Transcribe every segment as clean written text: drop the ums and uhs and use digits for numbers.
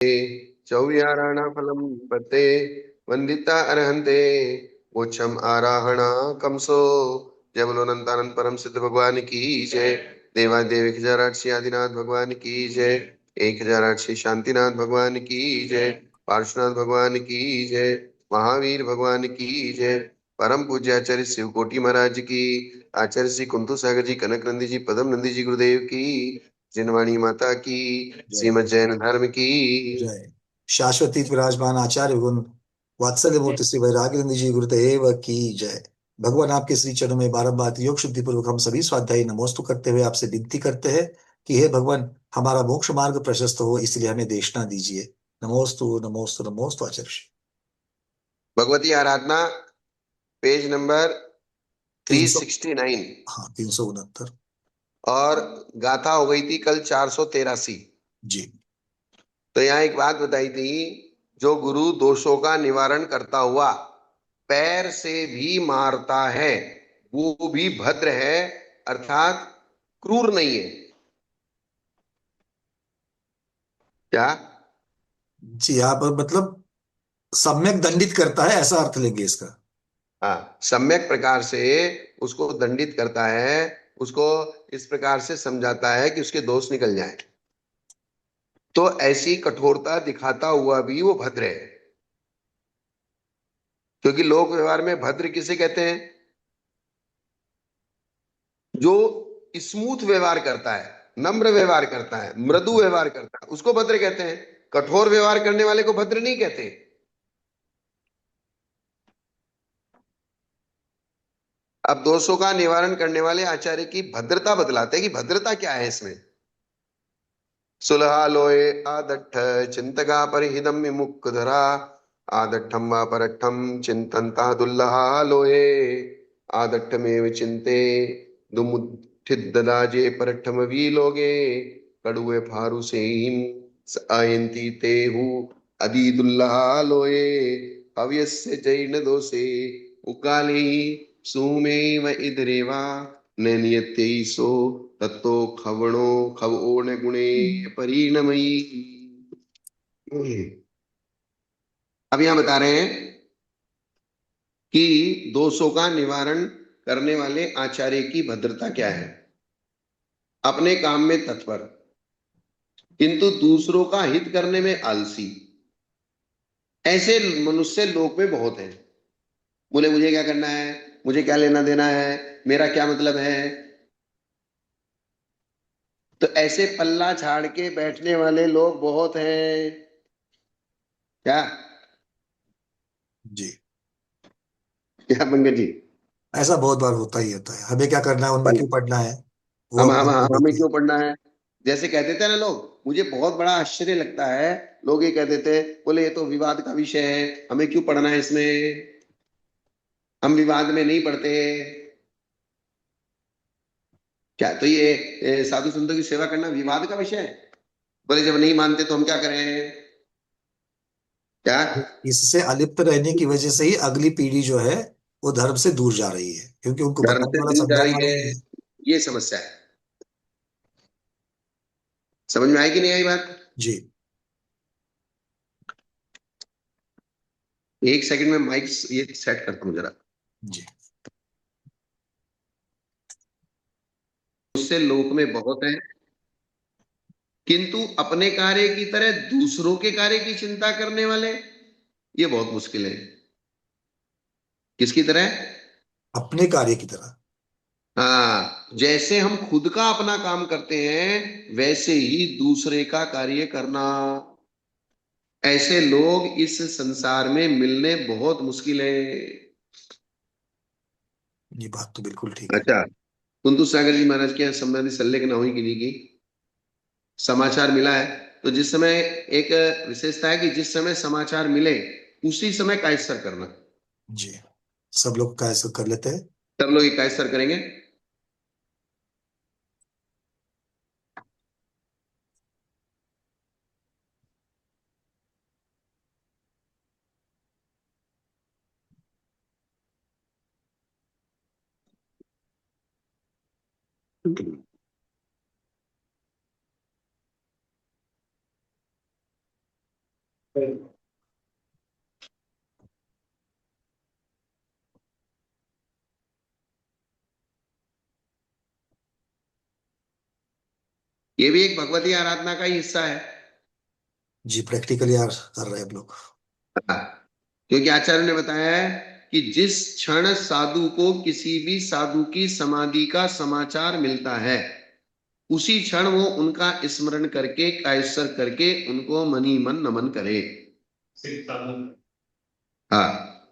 चौयाराणा फलम पते वंदिता अर्हन्ते मोक्षम आराहणा कमसो। जय बोलो अनंतानंद परम सिद्ध भगवान की जय। देवादेव 1008 आदिनाथ भगवान की जय। 1008 शांतिनाथ भगवान की जय। पार्श्वनाथ भगवान की जय। महावीर भगवान की जय। परम पूज्य आचार्य शिव कोटि महाराज की। आचार्य श्री कुंतु सागर जी, कनक नंदी जी, पदम नंदी जी गुरुदेव की। जिनवाणी माता की। जय श्रीमद जैन धर्म की। जय। शाश्वती विराजमान आचार्य गुण वात्सल्य मूर्ति श्री वैराग्यनंद जी गुरुदेव की जय। भगवान आपके श्री चरणों में बारंबार योग शुद्धि पूर्वक हम सभी स्वाध्यायी नमोस्तु करते हुए आपसे विनती करते हैं कि हे भगवान, हमारा मोक्ष मार्ग प्रशस्त हो, इसलिए हमें देशना दीजिए। नमोस्तु नमोस्तु नमोस्तु आचार्य श्री। भगवती आराधना, पेज नंबर 300। 369। हाँ, 369। और गाथा हो गई थी कल 483। जी। तो यहाँ एक बात बताई थी, जो गुरु दोषों का निवारण करता हुआ पैर से भी मारता है वो भी भद्र है, अर्थात क्रूर नहीं है। क्या? जी, आप मतलब सम्यक दंडित करता है, ऐसा अर्थ लेंगे इसका। हाँ, सम्यक प्रकार से उसको दंडित करता है, उसको इस प्रकार से समझाता है कि उसके दोष निकल जाए। तो ऐसी कठोरता दिखाता हुआ भी वो भद्र है। क्योंकि लोक व्यवहार में भद्र किसे कहते हैं? जो स्मूथ व्यवहार करता है, नम्र व्यवहार करता है, मृदु व्यवहार करता है, उसको भद्र कहते हैं। कठोर व्यवहार करने वाले को भद्र नहीं कहते। अब दोषों का निवारण करने वाले आचार्य की भद्रता बतलाते हैं कि भद्रता क्या है इसमें। सुलहा लोए आदट्ठ चिंतका परिहिदम विमुक्तधरा आदट्ठम वा परट्ठम चिंतनता दुल्लहा लोए आदट्ठमेव चिंते दुमुत्थिददाजे परट्ठम वीलोगे कड़ुए फारुसेहिम आयंती तेहु अदी दुल्लहा लोए हव्यस्य जैन दोषे उकाले सुमे व इदरेवा न नियत्यैसो तत्तो खवणो खवोण गुणे परिणमयी। अब यहां बता रहे हैं कि दोषों का निवारण करने वाले आचार्य की भद्रता क्या है। अपने काम में तत्पर, किंतु दूसरों का हित करने में आलसी। ऐसे मनुष्य लोक में बहुत हैं। बोले मुझे क्या करना है, मुझे क्या लेना देना है, मेरा क्या मतलब है। तो ऐसे पल्ला झाड़ के बैठने वाले लोग बहुत हैं। क्या? जी। क्या पंकज जी? ऐसा बहुत बार होता ही होता है। हमें क्या करना है, उनमें क्यों पढ़ना है, वो हम अपने में हमें देखते हैं। क्यों पढ़ना है। जैसे कहते थे ना लोग, मुझे बहुत बड़ा आश्चर्य लगता है, लोग ये कहते थे, बोले ये तो विवाद का विषय है, हमें क्यों पढ़ना है इसमें, हम विवाद में नहीं पढ़ते। क्या तो ये साधु संतों की सेवा करना विवाद का विषय है? बोले जब नहीं मानते तो हम क्या करें। क्या? इससे अलिप्त रहने की वजह से ही अगली पीढ़ी जो है वो धर्म से दूर जा रही है, क्योंकि उनको धर्म बताने से वाला दूर जा समझाने रही वाला है, नहीं है। ये समस्या है। समझ में आई कि नहीं आई बात? जी। एक सेकंड में माइक ये सेट करता हूँ जरा। जी। उससे लोक में बहुत है, किंतु अपने कार्य की तरह दूसरों के कार्य की चिंता करने वाले ये बहुत मुश्किल है। किसकी तरह? अपने कार्य की तरह। हाँ, जैसे हम खुद का अपना काम करते हैं वैसे ही दूसरे का कार्य करना। ऐसे लोग इस संसार में मिलने बहुत मुश्किल है। ये बात तो बिल्कुल ठीक है। अच्छा, कुंतु सागर जी महाराज के यहाँ संबंधी सल्ले की ना हुई कि नहीं की? समाचार मिला है। तो जिस समय, एक विशेषता है कि जिस समय समाचार मिले उसी समय कायस्तर करना। जी। सब लोग का ऐसा कर लेते हैं। सब लोग ये कायस्तर करेंगे। ये भी एक भगवती आराधना का ही हिस्सा है। जी, प्रैक्टिकली यार कर रहे हैं हम लोग। हाँ, क्योंकि आचार्य ने बताया है कि जिस क्षण साधु को किसी भी साधु की समाधि का समाचार मिलता है, उसी क्षण वो उनका स्मरण करके कायस्वर करके उनको मनी मन नमन करे। हाँ,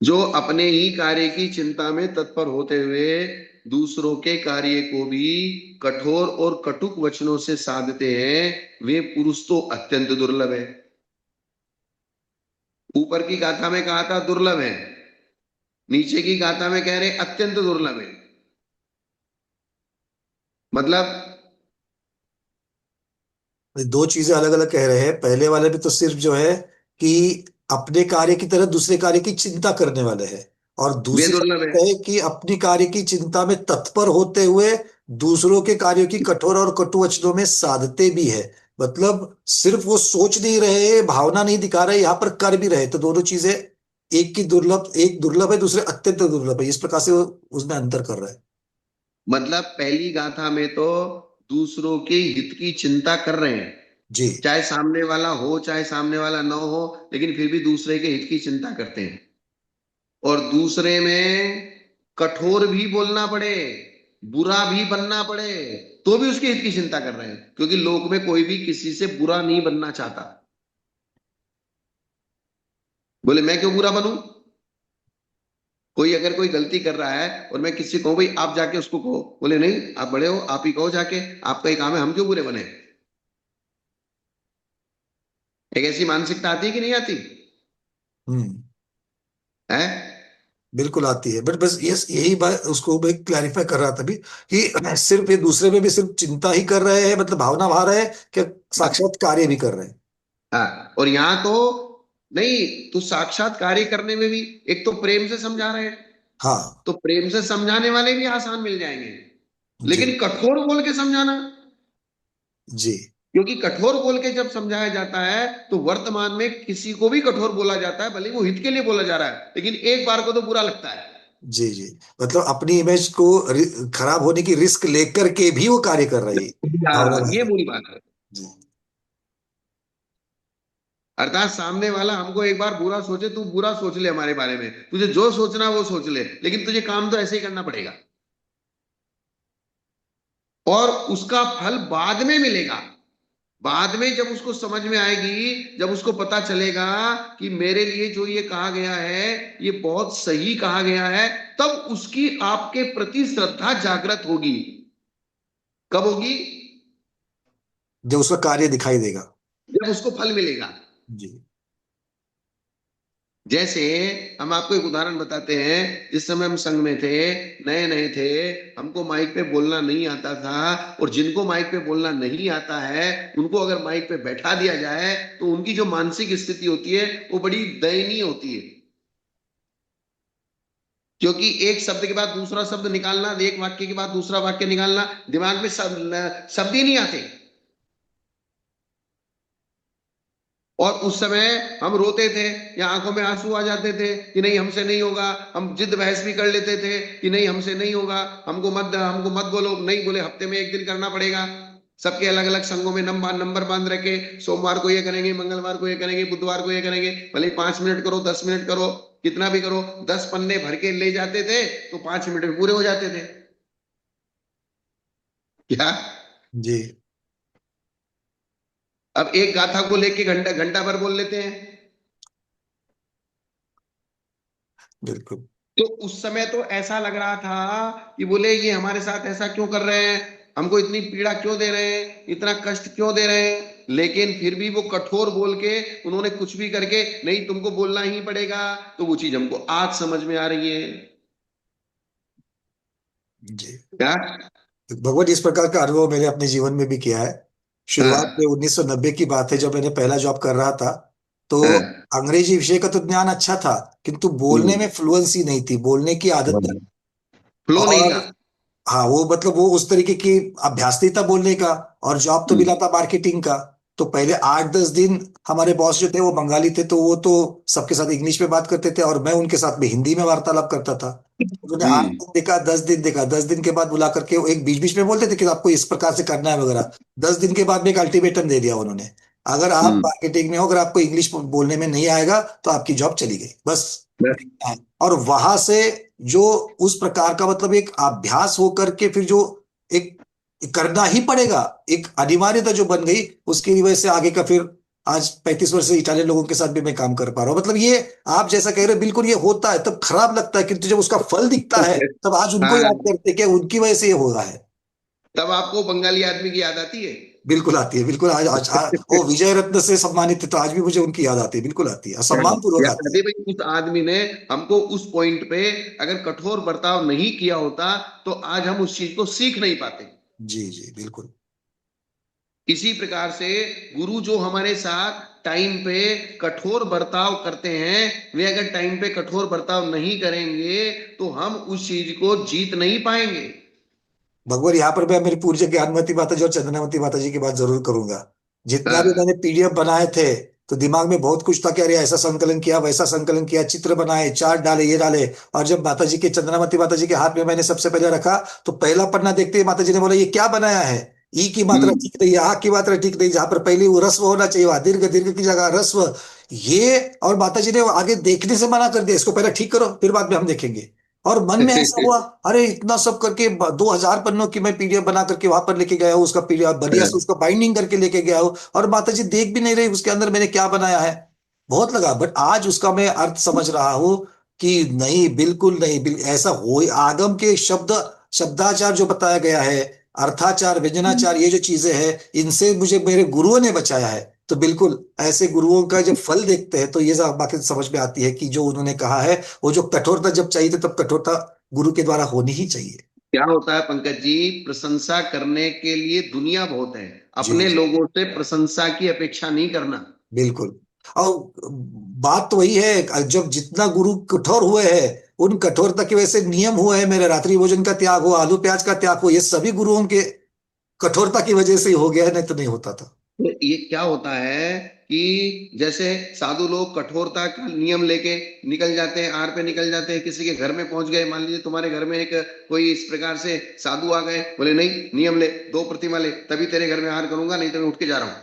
जो अपने ही कार्य की चिंता में तत्पर होते हुए दूसरों के कार्य को भी कठोर और कटुक वचनों से साधते हैं, वे पुरुष तो अत्यंत दुर्लभ है। ऊपर की गाथा में कहा था दुर्लभ है, नीचे की गाथा में कह रहे अत्यंत दुर्लभ है। मतलब दो चीजें अलग अलग कह रहे हैं। पहले वाले में तो सिर्फ जो है कि अपने कार्य की तरह दूसरे कार्य की चिंता करने वाले हैं, और वे दूसरी दुर्लभ है। तरफ है कि अपनी कार्य की चिंता में तत्पर होते हुए दूसरों के कार्यों की कठोर और कटु वचनों में साधते भी है। मतलब सिर्फ वो सोच नहीं रहे, भावना नहीं दिखा रहे, यहाँ पर कर भी रहे। तो दोनों चीजें, एक की दुर्लभ, एक दुर्लभ है, दूसरे अत्यंत दुर्लभ है, इस प्रकार से वो उसमें अंतर कर रहा है। मतलब पहली गाथा में तो दूसरों के हित की चिंता कर रहे हैं, जी चाहे सामने वाला हो चाहे सामने वाला न हो, लेकिन फिर भी दूसरे के हित की चिंता करते हैं। और दूसरे में कठोर भी बोलना पड़े, बुरा भी बनना पड़े, तो भी उसके हित की चिंता कर रहे हैं, क्योंकि लोक में कोई भी किसी से बुरा नहीं बनना चाहता। बोले मैं क्यों बुरा बनूं? कोई अगर कोई गलती कर रहा है और मैं किसी को भाई आप जाके उसको कहो, बोले नहीं आप बड़े हो आप ही कहो जाके, आपका ही काम है, हम क्यों बुरे बने? एक ऐसी मानसिकता आती है कि नहीं आती हम्म, है? बिल्कुल आती है। बट बस ये यही बात उसको मैं क्लैरिफाई कर रहा था अभी, कि सिर्फ ये दूसरे में भी सिर्फ चिंता ही कर रहे हैं, मतलब भावना बहा रहे हैं, क्या साक्षात कार्य भी कर रहे हैं। हाँ, और यहाँ तो नहीं, तो साक्षात कार्य करने में भी एक तो प्रेम से समझा रहे हैं, हाँ। तो प्रेम से समझाने वाले भी आसान मिल जाएंगे, जी लेकिन कठोर बोल के समझाना, जी क्योंकि कठोर बोल के जब समझाया जाता है तो वर्तमान में किसी को भी कठोर बोला जाता है, भले वो हित के लिए बोला जा रहा है, लेकिन एक बार को तो बुरा लगता है। जी जी, मतलब अपनी इमेज को खराब होने की रिस्क लेकर के भी वो कार्य कर रही है, भावना हाँ, बहा ये रहे हैं। बुरी बात है। जी अर्थात सामने वाला हमको एक बार बुरा सोचे, तू बुरा सोच ले हमारे बारे में, तुझे जो सोचना वो सोच ले, लेकिन तुझे काम तो ऐसे ही करना पड़ेगा, और उसका फल बाद में मिलेगा। बाद में जब उसको समझ में आएगी, जब उसको पता चलेगा कि मेरे लिए जो ये कहा गया है ये बहुत सही कहा गया है, तब उसकी आपके प्रति श्रद्धा जागृत होगी। कब होगी? जब उसका कार्य दिखाई देगा। जब उसको फल मिलेगा। जी जैसे हम आपको एक उदाहरण बताते हैं, जिस समय हम संघ में थे, नए नए थे, हमको माइक पे बोलना नहीं आता था, और जिनको माइक पे बोलना नहीं आता है उनको अगर माइक पे बैठा दिया जाए तो उनकी जो मानसिक स्थिति होती है वो बड़ी दयनीय होती है, क्योंकि एक शब्द के बाद दूसरा शब्द निकालना, एक वाक्य के बाद दूसरा वाक्य निकालना, दिमाग में शब्द ही नहीं आते। और उस समय हम रोते थे या आंखों में आंसू आ जाते थे कि नहीं हमसे नहीं होगा, हम जिद बहस भी कर लेते थे कि नहीं हमसे नहीं होगा, हमको मत बोलो, नहीं बोले हफ्ते में एक दिन करना पड़ेगा। सबके अलग अलग संघों में नंबर नंबर बांध रखे, सोमवार को ये करेंगे, मंगलवार को ये करेंगे, बुधवार को ये करेंगे, भले 5 मिनट करो 10 मिनट करो, कितना भी करो, 10 पन्ने भर के ले जाते थे तो 5 मिनट में पूरे हो जाते थे। क्या? जी अब एक गाथा को लेके घंटा घंटा भर बोल लेते हैं। बिल्कुल। तो उस समय तो ऐसा लग रहा था कि बोले ये हमारे साथ ऐसा क्यों कर रहे हैं, हमको इतनी पीड़ा क्यों दे रहे हैं, इतना कष्ट क्यों दे रहे हैं, लेकिन फिर भी वो कठोर बोल के उन्होंने कुछ भी करके नहीं तुमको बोलना ही पड़ेगा, तो वो चीज हमको आज समझ में आ रही है। जी, क्या? भगवत इस प्रकार का अनुभव मैंने अपने जीवन में भी किया है। शुरुआत में हाँ, 1990 की बात है, जब मैंने पहला जॉब कर रहा था। तो हाँ, अंग्रेजी विषय का तो ज्ञान अच्छा था, किंतु बोलने में फ्लुएंसी नहीं थी, बोलने की आदत नहीं। फ्लो नहीं और था। हाँ, वो मतलब वो उस तरीके की अभ्यास नहीं था बोलने का। और जॉब तो हम्म, मिला था मार्केटिंग का। तो पहले 8-10 दिन हमारे बॉस जो थे वो बंगाली थे, तो वो तो सबके साथ इंग्लिश में बात करते थे और मैं उनके साथ में हिंदी में वार्तालाप करता था। उन्होंने 8 दिन देखा, 10 दिन देखा, 10 दिन के बाद बुला करके वो एक बीच बीच में बोलते थे कि आपको इस प्रकार से करना है वगैरह। 10 दिन के बाद में एक अल्टीमेटम दे दिया उन्होंने, अगर आप हम्म, मार्केटिंग में हो, अगर आपको इंग्लिश बोलने में नहीं आएगा तो आपकी जॉब चली गई बस। बस। और वहां से जो उस प्रकार का मतलब एक अभ्यास हो करके फिर जो एक करना ही पड़ेगा, एक अनिवार्यता जो बन गई, उसकी वजह से आगे का फिर आज 35 वर्ष से इटालियन लोगों के साथ भी मैं काम कर पा रहा हूँ। मतलब ये आप जैसा कह रहे हो बिल्कुल ये होता है, तब खराब लगता है, किंतु जब उसका फल दिखता है तब आज उनको हाँ, याद करते हैं कि उनकी वजह से ये हो रहा है। तब आपको बंगाली आदमी की याद आती है। बिल्कुल आती है, बिल्कुल आज वो विजय रत्न से सम्मानित थे तो आज भी मुझे उनकी याद आती है, बिल्कुल आती है, हाँ, सम्मान पूर्वक या आती है। अरे भाई उस आदमी ने हमको उस पॉइंट पे अगर कठोर बर्ताव नहीं किया होता तो आज हम उस चीज को सीख नहीं पाते। जी जी बिल्कुल। इसी प्रकार से गुरु जो हमारे साथ टाइम पे कठोर बर्ताव करते हैं, वे अगर टाइम पे कठोर बर्ताव नहीं करेंगे तो हम उस चीज को जीत नहीं पाएंगे। भगवान यहाँ पर मैं मेरी पूज्य ज्ञानमती माता जी और चंद्रमती माता जी की बात जरूर करूंगा। जितना भी हाँ, मैंने पीडीएफ बनाए थे तो दिमाग में बहुत कुछ था कि अरे ऐसा संकलन किया, वैसा संकलन किया, चित्र बनाए, चार्ट डाले, ये डाले। और जब माता जी के, चंद्रमती माता जी के हाथ में मैंने सबसे पहले रखा तो पहला पन्ना देखते ही माता जी ने बोला ये क्या बनाया है, ई की मात्रा हम्म, ठीक नहीं है, आ की मात्रा ठीक नहीं, जहां पर पहले वो रस्व होना चाहिए वहां दीर्घ, दीर्घ की जगह रस्व। ये और माता जी ने आगे देखने से मना कर दिया, इसको पहले ठीक करो फिर बाद में हम देखेंगे। और मन में ऐसा हुआ, अरे इतना सब करके 2000 पन्नों की मैं पीडीएफ बना करके वहां पर लेके गया हूँ, उसका पीडीएफ बढ़िया से उसका बाइंडिंग करके लेके गया हूँ, और माता जी देख भी नहीं रही उसके अंदर मैंने क्या बनाया है। बहुत लगा, बट आज उसका मैं अर्थ समझ रहा हूँ कि नहीं, बिल्कुल नहीं, ऐसा हो आगम के शब्द, शब्दाचार जो बताया गया है, अर्थाचार, व्यंजनाचार, ये जो चीजें हैं इनसे मुझे मेरे गुरुओं ने बचाया है। तो बिल्कुल ऐसे गुरुओं का जब फल देखते हैं तो ये बात समझ में आती है कि जो उन्होंने कहा है, वो जो कठोरता जब चाहिए थी तब कठोरता गुरु के द्वारा होनी ही चाहिए। क्या होता है पंकज जी, प्रशंसा करने के लिए दुनिया बहुत है, जी अपने जी लोगों से प्रशंसा की अपेक्षा नहीं करना। बिल्कुल। और बात तो वही है, जब जितना गुरु कठोर हुए हैं उन कठोरता की वजह से नियम हुए हैं, मेरे रात्रि भोजन का त्याग हो, आलू प्याज का त्याग हो, ये सभी गुरुओं के कठोरता की वजह से ही हो गया है, नहीं तो नहीं होता था। तो ये क्या होता है कि जैसे साधु लोग कठोरता का नियम लेके निकल जाते हैं, आर पे निकल जाते हैं, किसी के घर में पहुंच गए, मान लीजिए तुम्हारे घर में एक कोई इस प्रकार से साधु आ गए, बोले नहीं नियम ले, 2 प्रतिमा ले तभी तेरे घर में आहार करूंगा, नहीं तो मैं उठ के जा रहा हूं।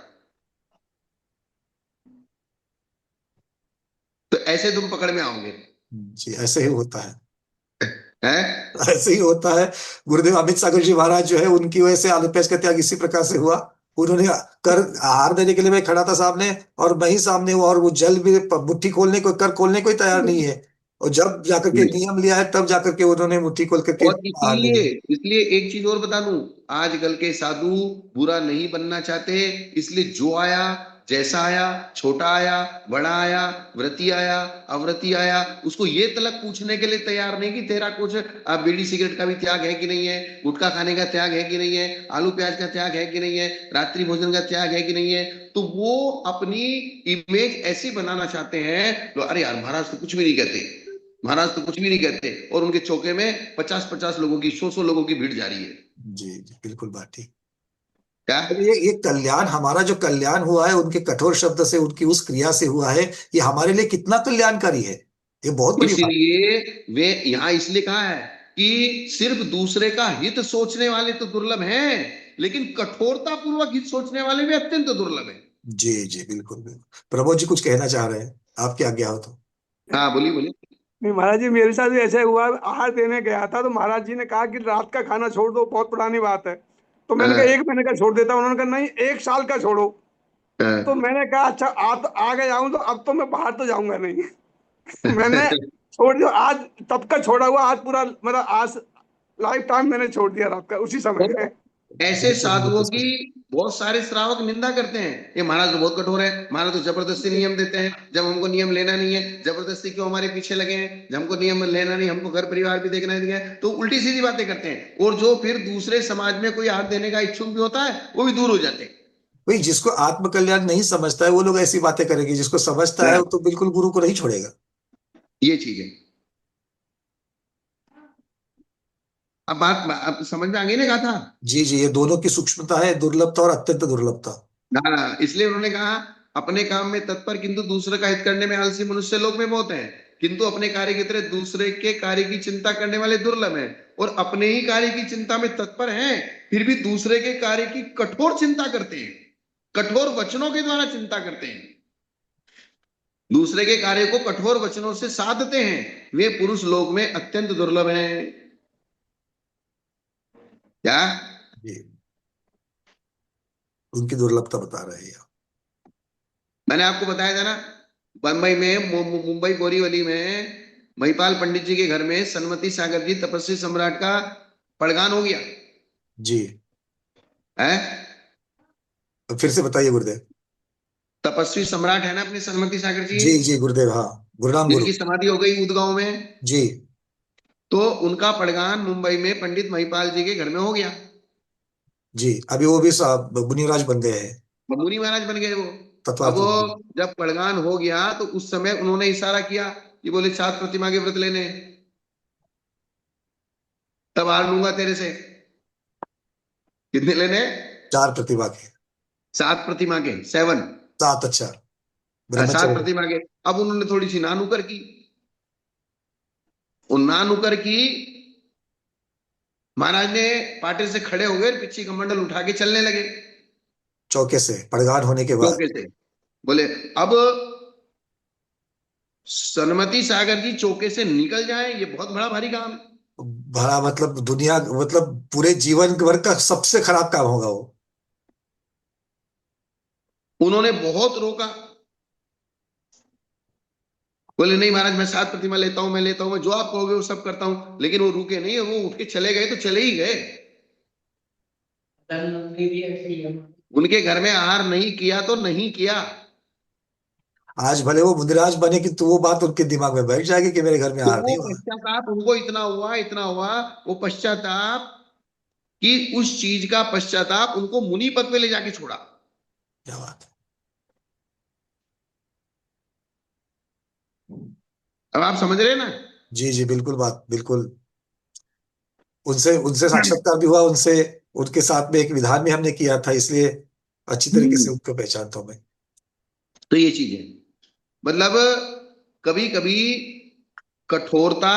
तो ऐसे तुम पकड़ में आओगे। जी ऐसे ही होता है, है। ऐसे ही होता है। गुरुदेव अमित सागर जी महाराज जो है उनकी वजह से आलू प्याज का त्याग इसी प्रकार से हुआ। उन्होंने कर आहार देने के लिए मैं खड़ा था सामने, और मैं ही सामने हुआ, और वो जल भी मुट्ठी खोलने को, कर खोलने को ही तैयार नहीं है। और जब जाकर के नियम लिया है तब जाकर के उन्होंने मुट्ठी खोल करके और आहार ले इसलिए लिया। इसलिए एक चीज और बता दूं, आजकल के साधु बुरा नहीं बनना चाहते, इसलिए जो आया, जैसा आया, छोटा आया, बड़ा आया, व्रती आया, अव्रती आया, उसको ये तलक पूछने के लिए तैयार नहीं कि तेरा कुछ बीड़ी सिगरेट का भी त्याग है कि नहीं है, गुटखा खाने का त्याग है कि नहीं है, आलू प्याज का त्याग है कि नहीं है, रात्रि भोजन का त्याग है कि नहीं है। तो वो अपनी इमेज ऐसी बनाना चाहते हैं, तो अरे यार महाराज तो कुछ भी नहीं कहते, महाराज तो कुछ भी नहीं कहते, और उनके चौके में 50-50 लोगों की, 100-100 लोगों की भीड़ जा रही है। जी जी बिल्कुल बात ठीक। क्या। और ये कल्याण, हमारा जो कल्याण हुआ है उनके कठोर शब्द से, उनकी उस क्रिया से हुआ है, ये हमारे लिए कितना कल्याणकारी है, ये बहुत बड़ी बात। इसीलिए वे यहां इसलिए कहा है कि सिर्फ दूसरे का हित सोचने वाले तो दुर्लभ हैं, लेकिन कठोरता पूर्वक हित सोचने वाले भी अत्यंत दुर्लभ हैं। जी जी बिल्कुल बिल्कुल। प्रमोद जी कुछ कहना चाह रहे हैं, आपकी आज्ञा हो तो। हाँ, बोलिए बोलिए। नहीं महाराज जी, मेरे साथ भी ऐसे हुआ। आहार देने गया था तो महाराज जी ने कहा कि रात का खाना छोड़ दो, बहुत पुरानी बात है। तो मैंने कहा हाँ, 1 महीने का छोड़ देता हूं। उन्होंने कहा नहीं, 1 साल का छोड़ो। तो हाँ। मैंने कहा अच्छा, आ गया हूं तो अब तो मैं बाहर तो जाऊंगा नहीं। मैंने छोड़ दिया आज, तब का छोड़ा हुआ आज पूरा, मतलब आज लाइफ टाइम मैंने छोड़ दिया रात का उसी समय। और ऐसे बिल्कुल साधुओं बिल्कुल की सही। बहुत सारे श्रावक निंदा करते हैं, ये महाराज तो बहुत कठोर है, महाराज तो जबरदस्ती नियम देते हैं, जब हमको नियम लेना नहीं है जबरदस्ती क्यों हमारे पीछे लगे हैं, जब हमको नियम लेना नहीं, हमको घर परिवार भी देखना नहीं है, तो उल्टी सीधी बातें करते हैं, और जो फिर दूसरे समाज में कोई हाथ देने का इच्छुक भी होता है वो भी दूर हो जाते भाई जिसको आत्म कल्याण नहीं समझता है वो लोग ऐसी बातें करेंगे, जिसको समझता है हैं। वो तो बिल्कुल गुरु को नहीं छोड़ेगा। ये चीज है। अब अब समझ में आ गई ना कहा था जी जी, ये दोनों की सूक्ष्मता है, दुर्लभता और अत्यंत दुर्लभता। ना, इसलिए उन्होंने कहा अपने काम में तत्पर किंतु दूसरे का हित करने में आलसी मनुष्य लोग में बहुत है, किंतु अपने कार्य की तरह दूसरे के कार्य की चिंता करने वाले दुर्लभ हैं। और अपने ही कार्य की चिंता में तत्पर हैं, फिर भी दूसरे के कार्य की कठोर चिंता करते हैं, कठोर वचनों के द्वारा चिंता करते हैं, दूसरे के कार्य को कठोर वचनों से साधते हैं, वे पुरुष लोग में अत्यंत दुर्लभ हैं। क्या? जी, उनकी दुर्लभता बता रहे हैं। मैंने आपको बताया था ना, बंबई में मुंबई बोरीवली में महिपाल पंडित जी के घर में सनमती सागर जी तपस्वी सम्राट का पड़गान हो गया जी, है। तो फिर से बताइए गुरुदेव। तपस्वी सम्राट है ना अपने सनमती सागर जी, जी जी गुरुदेव, हाँ, गुरुनाम गुरु। जिनकी समाधि हो गई उदगांव में, जी तो उनका पड़गान मुंबई में पंडित महिपाल जी के घर में हो गया। जी, अभी वो भी साहब मुनिराज बन गए हैं, मुनि महाराज बन गए वो। अब तत्वार्थ। वो जब पड़गान हो गया तो उस समय उन्होंने इशारा किया कि बोले 7 प्रतिमा के व्रत लेने, तब हार लूंगा तेरे से। कितने लेने? 4 प्रतिभा के। 7 प्रतिमा के, 7। 7, अच्छा, 7 ब्रह्मचर्य। प्रतिमा के। अब उन्होंने थोड़ी सी नानुकर की, और नानुकर की, महाराज ने पाटे से खड़े हो गए, पिछी कमंडल उठा के चलने लगे चौके से पड़गान होने के बाद। चौके से। बोले अब सनमती सागर जी चौके से निकल जाए, ये बहुत बड़ा भारी काम है। बड़ा मतलब दुनिया, मतलब पूरे जीवन भर का सबसे खराब काम होगा वो। उन्होंने बहुत रोका, बोले नहीं महाराज मैं 7 प्रतिमा लेता हूं, मैं लेता हूं, मैं जो आप कहोगे वो सब करता हूं। लेकिन वो रुके नहीं, वो उठ के चले गए तो चले ही गए। उनके घर में आहार नहीं किया तो नहीं किया। आज भले वो मुनिराज बने कि तो वो बात उनके दिमाग में बैठ जाएगी कि मेरे घर में तो आहार वो नहीं हुआ। पश्चाताप उनको इतना हुआ, इतना हुआ, वो पश्चाताप कि उस चीज का पश्चाताप उनको मुनि पद पे ले जाके छोड़ा। क्या बात है। अब आप समझ रहे हैं ना? जी जी, बिल्कुल, बात बिल्कुल। उनसे उनसे साक्षात्कार भी हुआ, उनसे उनके साथ में एक विधान भी हमने किया था, इसलिए अच्छी तरीके से उनको पहचानता हूं मैं। तो ये चीज है, मतलब कभी कभी कठोरता,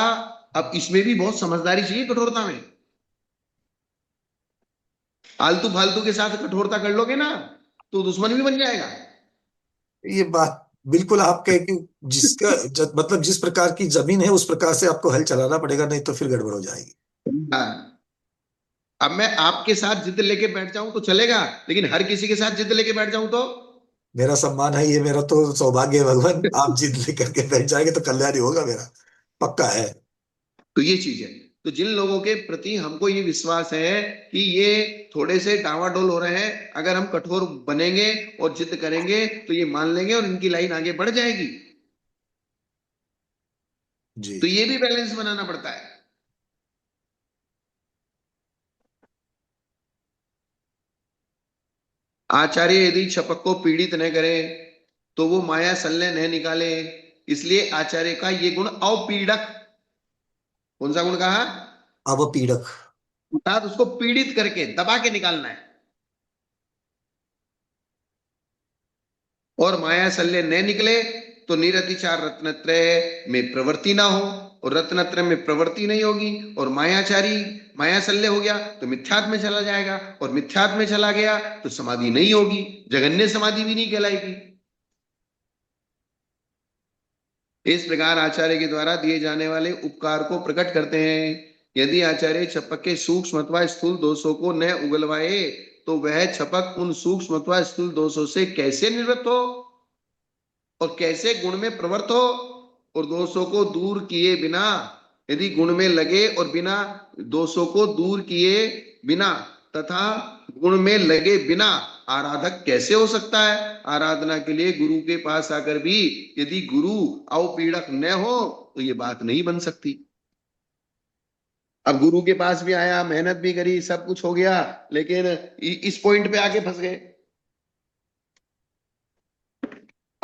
अब इसमें भी बहुत समझदारी चाहिए कठोरता में। आलतू फालतू के साथ कठोरता कर लोगे ना तो दुश्मन भी बन जाएगा। ये बात बिल्कुल आप कहे कि मतलब जिस प्रकार की जमीन है उस प्रकार से आपको हल चलाना पड़ेगा, नहीं तो फिर गड़बड़ हो जाएगी। हाँ। अब मैं आपके साथ जिद लेके बैठ जाऊं तो चलेगा, लेकिन हर किसी के साथ जिद लेके बैठ जाऊं तो मेरा सम्मान है, ये मेरा तो सौभाग्य है भगवान, आप जिद लेकर के बैठ जाएंगे तो कल्याण ही होगा मेरा, पक्का है। तो ये चीज है। तो जिन लोगों के प्रति हमको ये विश्वास है कि ये थोड़े से डावाडोल हो रहे हैं, अगर हम कठोर बनेंगे और जिद करेंगे तो ये मान लेंगे और इनकी लाइन आगे बढ़ जाएगी। जी तो ये भी बैलेंस बनाना पड़ता है। आचार्य यदि छपक को पीड़ित न करे तो वो माया सल्ले न निकाले, इसलिए आचार्य का ये गुण अवपीड़क। कौन सा गुण कहा? अवपीड़क। अर्थात उसको पीड़ित करके दबा के निकालना है। और माया शल्य न निकले तो निरतिचार रत्नत्रय में प्रवृत्ति ना हो, और रत्नत्रय में प्रवृत्ति नहीं होगी, और मायाचारी माया शल्य हो गया तो मिथ्यात्व में चला जाएगा, और मिथ्यात्व में चला गया तो समाधि नहीं होगी, जगन्य समाधि भी नहीं कहलाएगी। इस प्रकार आचार्य के द्वारा दिए जाने वाले उपकार को प्रकट करते हैं। यदि आचार्य छपक के सूक्ष्म अथवा स्थूल दोषों को न उगलवाए तो वह छपक उन सूक्ष्म अथवा स्थूल दोषों से कैसे निवृत्त हो और कैसे गुण में प्रवृत्त हो। और दोषों को दूर किए बिना, यदि गुण में लगे और बिना दोषों को दूर किए बिना तथा गुण में लगे बिना आराधक कैसे हो सकता है। आराधना के लिए गुरु के पास आकर भी यदि गुरु अवपीड़क न हो तो ये बात नहीं बन सकती। अब गुरु के पास भी आया, मेहनत भी करी, सब कुछ हो गया, लेकिन इस पॉइंट पे आके फंस गए।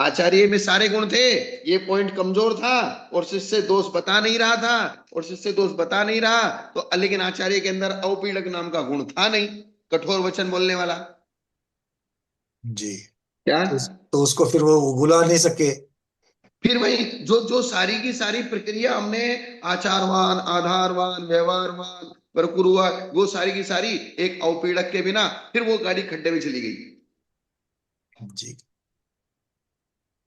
आचार्य में सारे गुण थे, ये पॉइंट कमजोर था और शिष्य दोष बता नहीं रहा था, और शिष्य दोष बता नहीं रहा तो, लेकिन आचार्य के अंदर औपीड़क नाम का गुण था नहीं, कठोर वचन बोलने वाला। जी। क्या? तो उसको फिर वो उगुला नहीं सके। फिर वही जो जो सारी की सारी प्रक्रिया हमने आचारवान, आधारवान, व्यवहारवान, परकुरुवान, वो सारी की सारी एक औपीड़क के बिना फिर वो गाड़ी खड्डे में चली गई। जी।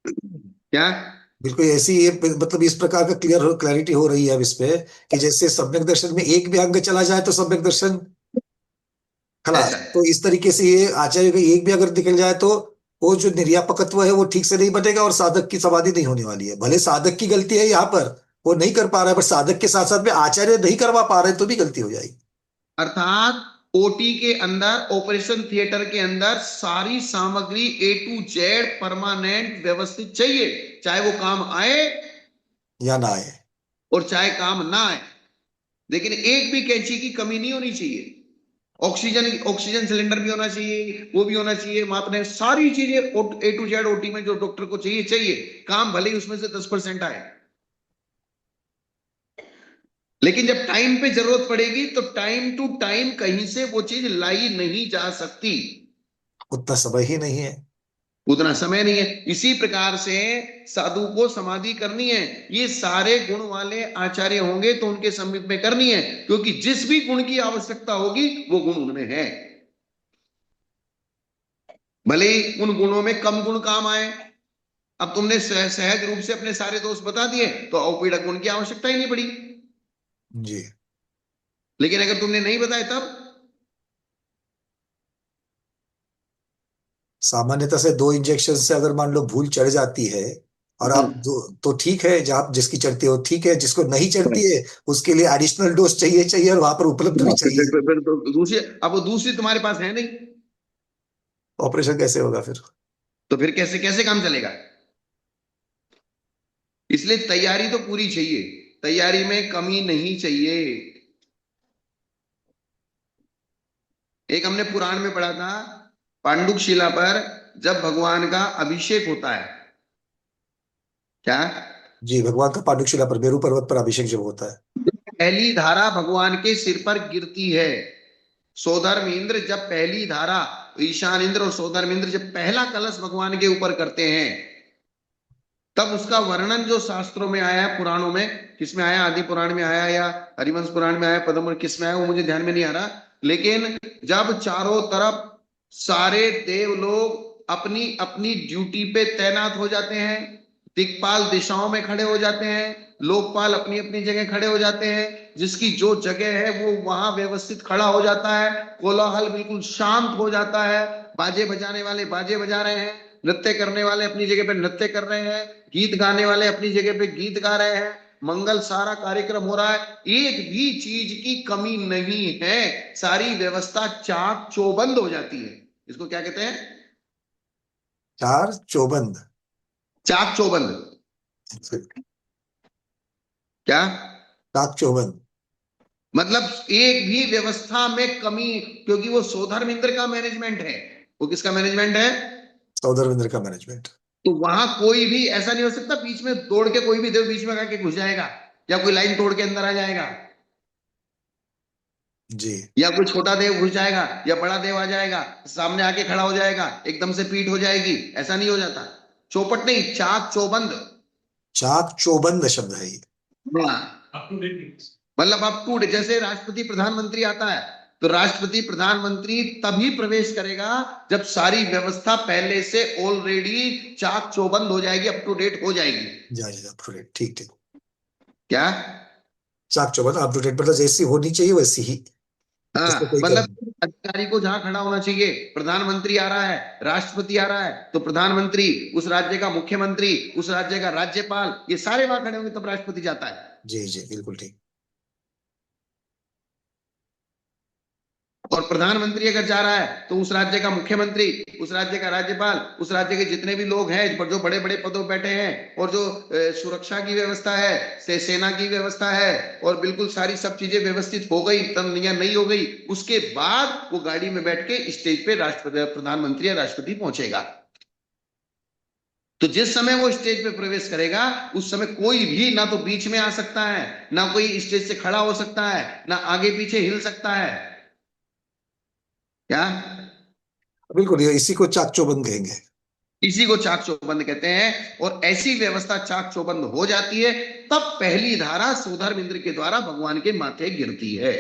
क्या? बिल्कुल ऐसी ये मतलब इस प्रकार का क्लैरिटी हो रही है अब इस पे कि जैसे सम्यक दर्शन में एक भी अंग चला जाए तो सम्यक दर्शन खलास। ऐसा तो इस तरीके से ये आचार्य का एक भी अगर निकल जाए तो वो जो निर्यापकत्व है वो ठीक से नहीं बनेगा और साधक की समाधि नहीं होने वाली है। भले साधक की गलती है यहाँ पर, वो नहीं कर पा रहा है, पर साधक के साथ साथ में आचार्य नहीं करवा पा रहे तो भी गलती हो जाएगी। अर्थात ओटी के अंदर, ऑपरेशन थिएटर के अंदर सारी सामग्री ए टू जेड परमानेंट व्यवस्थित चाहिए, चाहे वो काम आए या ना आए। और चाहे काम ना आए, लेकिन एक भी कैंची की कमी नहीं होनी चाहिए। ऑक्सीजन ऑक्सीजन सिलेंडर भी होना चाहिए, वो भी होना चाहिए, मापने सारी चीजें ए टू जेड ओटी में जो डॉक्टर को चाहिए चाहिए, काम भले ही उसमें से 10% आए, लेकिन जब टाइम पे जरूरत पड़ेगी तो टाइम टू टाइम कहीं से वो चीज लाई नहीं जा सकती, उतना समय ही नहीं है। उतना समय नहीं है। इसी प्रकार से साधु को समाधि करनी है, ये सारे गुण वाले आचार्य होंगे तो उनके समीप में करनी है, क्योंकि जिस भी गुण की आवश्यकता होगी वो गुण उनमें है, भले ही उन गुणों में कम गुण काम आए। अब तुमने सहज रूप से अपने सारे दोष बता दिए तो औपीड़क गुण की आवश्यकता ही नहीं पड़ी, जी। लेकिन अगर तुमने नहीं बताए तब सामान्यतः से 2 इंजेक्शन से अगर मान लो भूल चढ़ जाती है और आप तो ठीक है, जहाँ जिसकी चढ़ती है वो ठीक है, जिसको नहीं चढ़ती है उसके लिए एडिशनल डोज चाहिए चाहिए और वहां पर उपलब्ध भी चाहिए। फिर तो दूसरी, अब वो दूसरी तुम्हारे पास है नहीं, ऑपरेशन कैसे होगा फिर? तो फिर कैसे कैसे काम चलेगा? इसलिए तैयारी तो पूरी चाहिए, तैयारी में कमी नहीं चाहिए। एक हमने पुराण में पढ़ा था, पांडुक शिला पर जब भगवान का अभिषेक होता है, क्या? जी, भगवान का पांडुशिला पर मेरू पर्वत पर अभिषेक जब होता है। पहली धारा भगवान के सिर पर गिरती है, सोधर्म इंद्र जब पहली धारा, ईशान इंद्र और सोधर्म इंद्र जब पहला कलश भगवान के ऊपर करते हैं, तब उसका वर्णन जो शास्त्रों में आया है, पुराणों में, किसमें आया, आदि पुराण में आया या हरिवंश पुराण में आया, पद्म किस में आया वो मुझे ध्यान में नहीं आ रहा, लेकिन जब चारों तरफ सारे देव लोग अपनी अपनी ड्यूटी पे तैनात हो जाते हैं, दिक्पाल दिशाओं में खड़े हो जाते हैं, लोकपाल अपनी अपनी जगह खड़े हो जाते हैं, जिसकी जो जगह है वो वहां व्यवस्थित खड़ा हो जाता है, कोलाहल बिल्कुल शांत हो जाता है, बाजे बजाने वाले बाजे बजा रहे हैं, नृत्य करने वाले अपनी जगह पे नृत्य कर रहे हैं, गीत गाने वाले अपनी जगह पे गीत गा रहे हैं, मंगल सारा कार्यक्रम हो रहा है, एक भी चीज की कमी नहीं है, सारी व्यवस्था चाक चौबंद हो जाती है। इसको क्या कहते हैं? चार चौबंद। चाक चौबंद। क्या चाक चौबंद मतलब? एक भी व्यवस्था में कमी, क्योंकि वो सोधर्म इंद्र का मैनेजमेंट है। वो किसका मैनेजमेंट है? सौदरविंद्र का मैनेजमेंट। तो वहां कोई भी ऐसा नहीं हो सकता बीच में दौड़ के, कोई भी देव बीच में आके घुस जाएगा या कोई लाइन तोड़ के अंदर आ जाएगा, जी। या कोई छोटा देव घुस जाएगा या बड़ा देव आ जाएगा सामने आके खड़ा हो जाएगा, एकदम से पीठ हो जाएगी, ऐसा नहीं हो जाता। चौपट नहीं, चाक चौबंद। चाक चौबंद शब्द है ये। हाँ, मतलब अब टू, जैसे राष्ट्रपति प्रधानमंत्री आता है तो राष्ट्रपति प्रधानमंत्री तभी प्रवेश करेगा जब सारी व्यवस्था पहले से ऑलरेडी चाक चौबंद हो जाएगी, अप टू डेट हो जाएगी। जी, अप टू डेट, ठीक ठीक। क्या? चाक चौबंद अप टू डेट मतलब जैसी होनी चाहिए वैसी ही, इसमें हाँ, कोई मतलब कमी। अधिकारी को जहां खड़ा होना चाहिए, प्रधानमंत्री आ रहा है, राष्ट्रपति आ रहा है, तो प्रधानमंत्री, उस राज्य का मुख्यमंत्री, उस राज्य का राज्यपाल, ये सारे वहां खड़े होंगे तब राष्ट्रपति जाता है। जी जी, बिल्कुल ठीक। और प्रधानमंत्री अगर जा रहा है तो उस राज्य का मुख्यमंत्री, उस राज्य का राज्यपाल, उस राज्य के जितने भी लोग हैं जो बड़े बड़े पदों पर बैठे हैं, और जो सुरक्षा की व्यवस्था है, सेना की व्यवस्था है, और बिल्कुल सारी सब चीजें व्यवस्थित हो गई तब या नहीं हो गई, उसके बाद वो गाड़ी में बैठ के स्टेज पे राष्ट्रपति, प्रधानमंत्री या राष्ट्रपति पहुंचेगा। तो जिस समय वो स्टेज पे प्रवेश करेगा उस समय कोई भी ना तो बीच में आ सकता है, ना कोई स्टेज से खड़ा हो सकता है, ना आगे पीछे हिल सकता है। क्या? बिल्कुल, ये इसी को चाक चौबंद कहेंगे। इसी को चाक चौबंद कहते हैं। और ऐसी व्यवस्था चाक चौबंद हो जाती है, तब पहली धारा सुधर्म इंद्र के द्वारा भगवान के माथे गिरती है।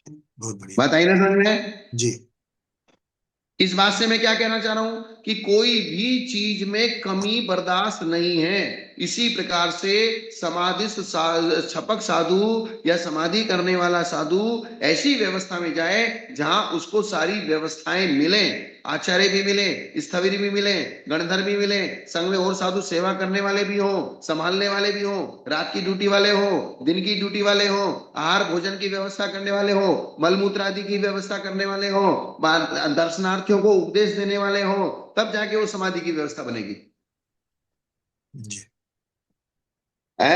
बहुत बढ़िया। बात आई ना समझ में? जी। इस बात से मैं क्या कहना चाह रहा हूं कि कोई भी चीज में कमी बर्दाश्त नहीं है। इसी प्रकार से छपक साधु या समाधि करने वाला साधु ऐसी व्यवस्था में जाए जहां उसको सारी व्यवस्थाएं मिले, आचार्य भी मिले, स्थविर भी मिले, गणधर भी मिले, संग में और साधु सेवा करने वाले भी हो, संभालने वाले भी हो, रात की ड्यूटी वाले हो, दिन की ड्यूटी वाले हो, आहार भोजन की व्यवस्था करने वाले हो, मलमूत्र आदि की व्यवस्था करने वाले हो, दर्शनार्थियों को उपदेश देने वाले हो, तब जाके वो समाधि की व्यवस्था बनेगी। जी है?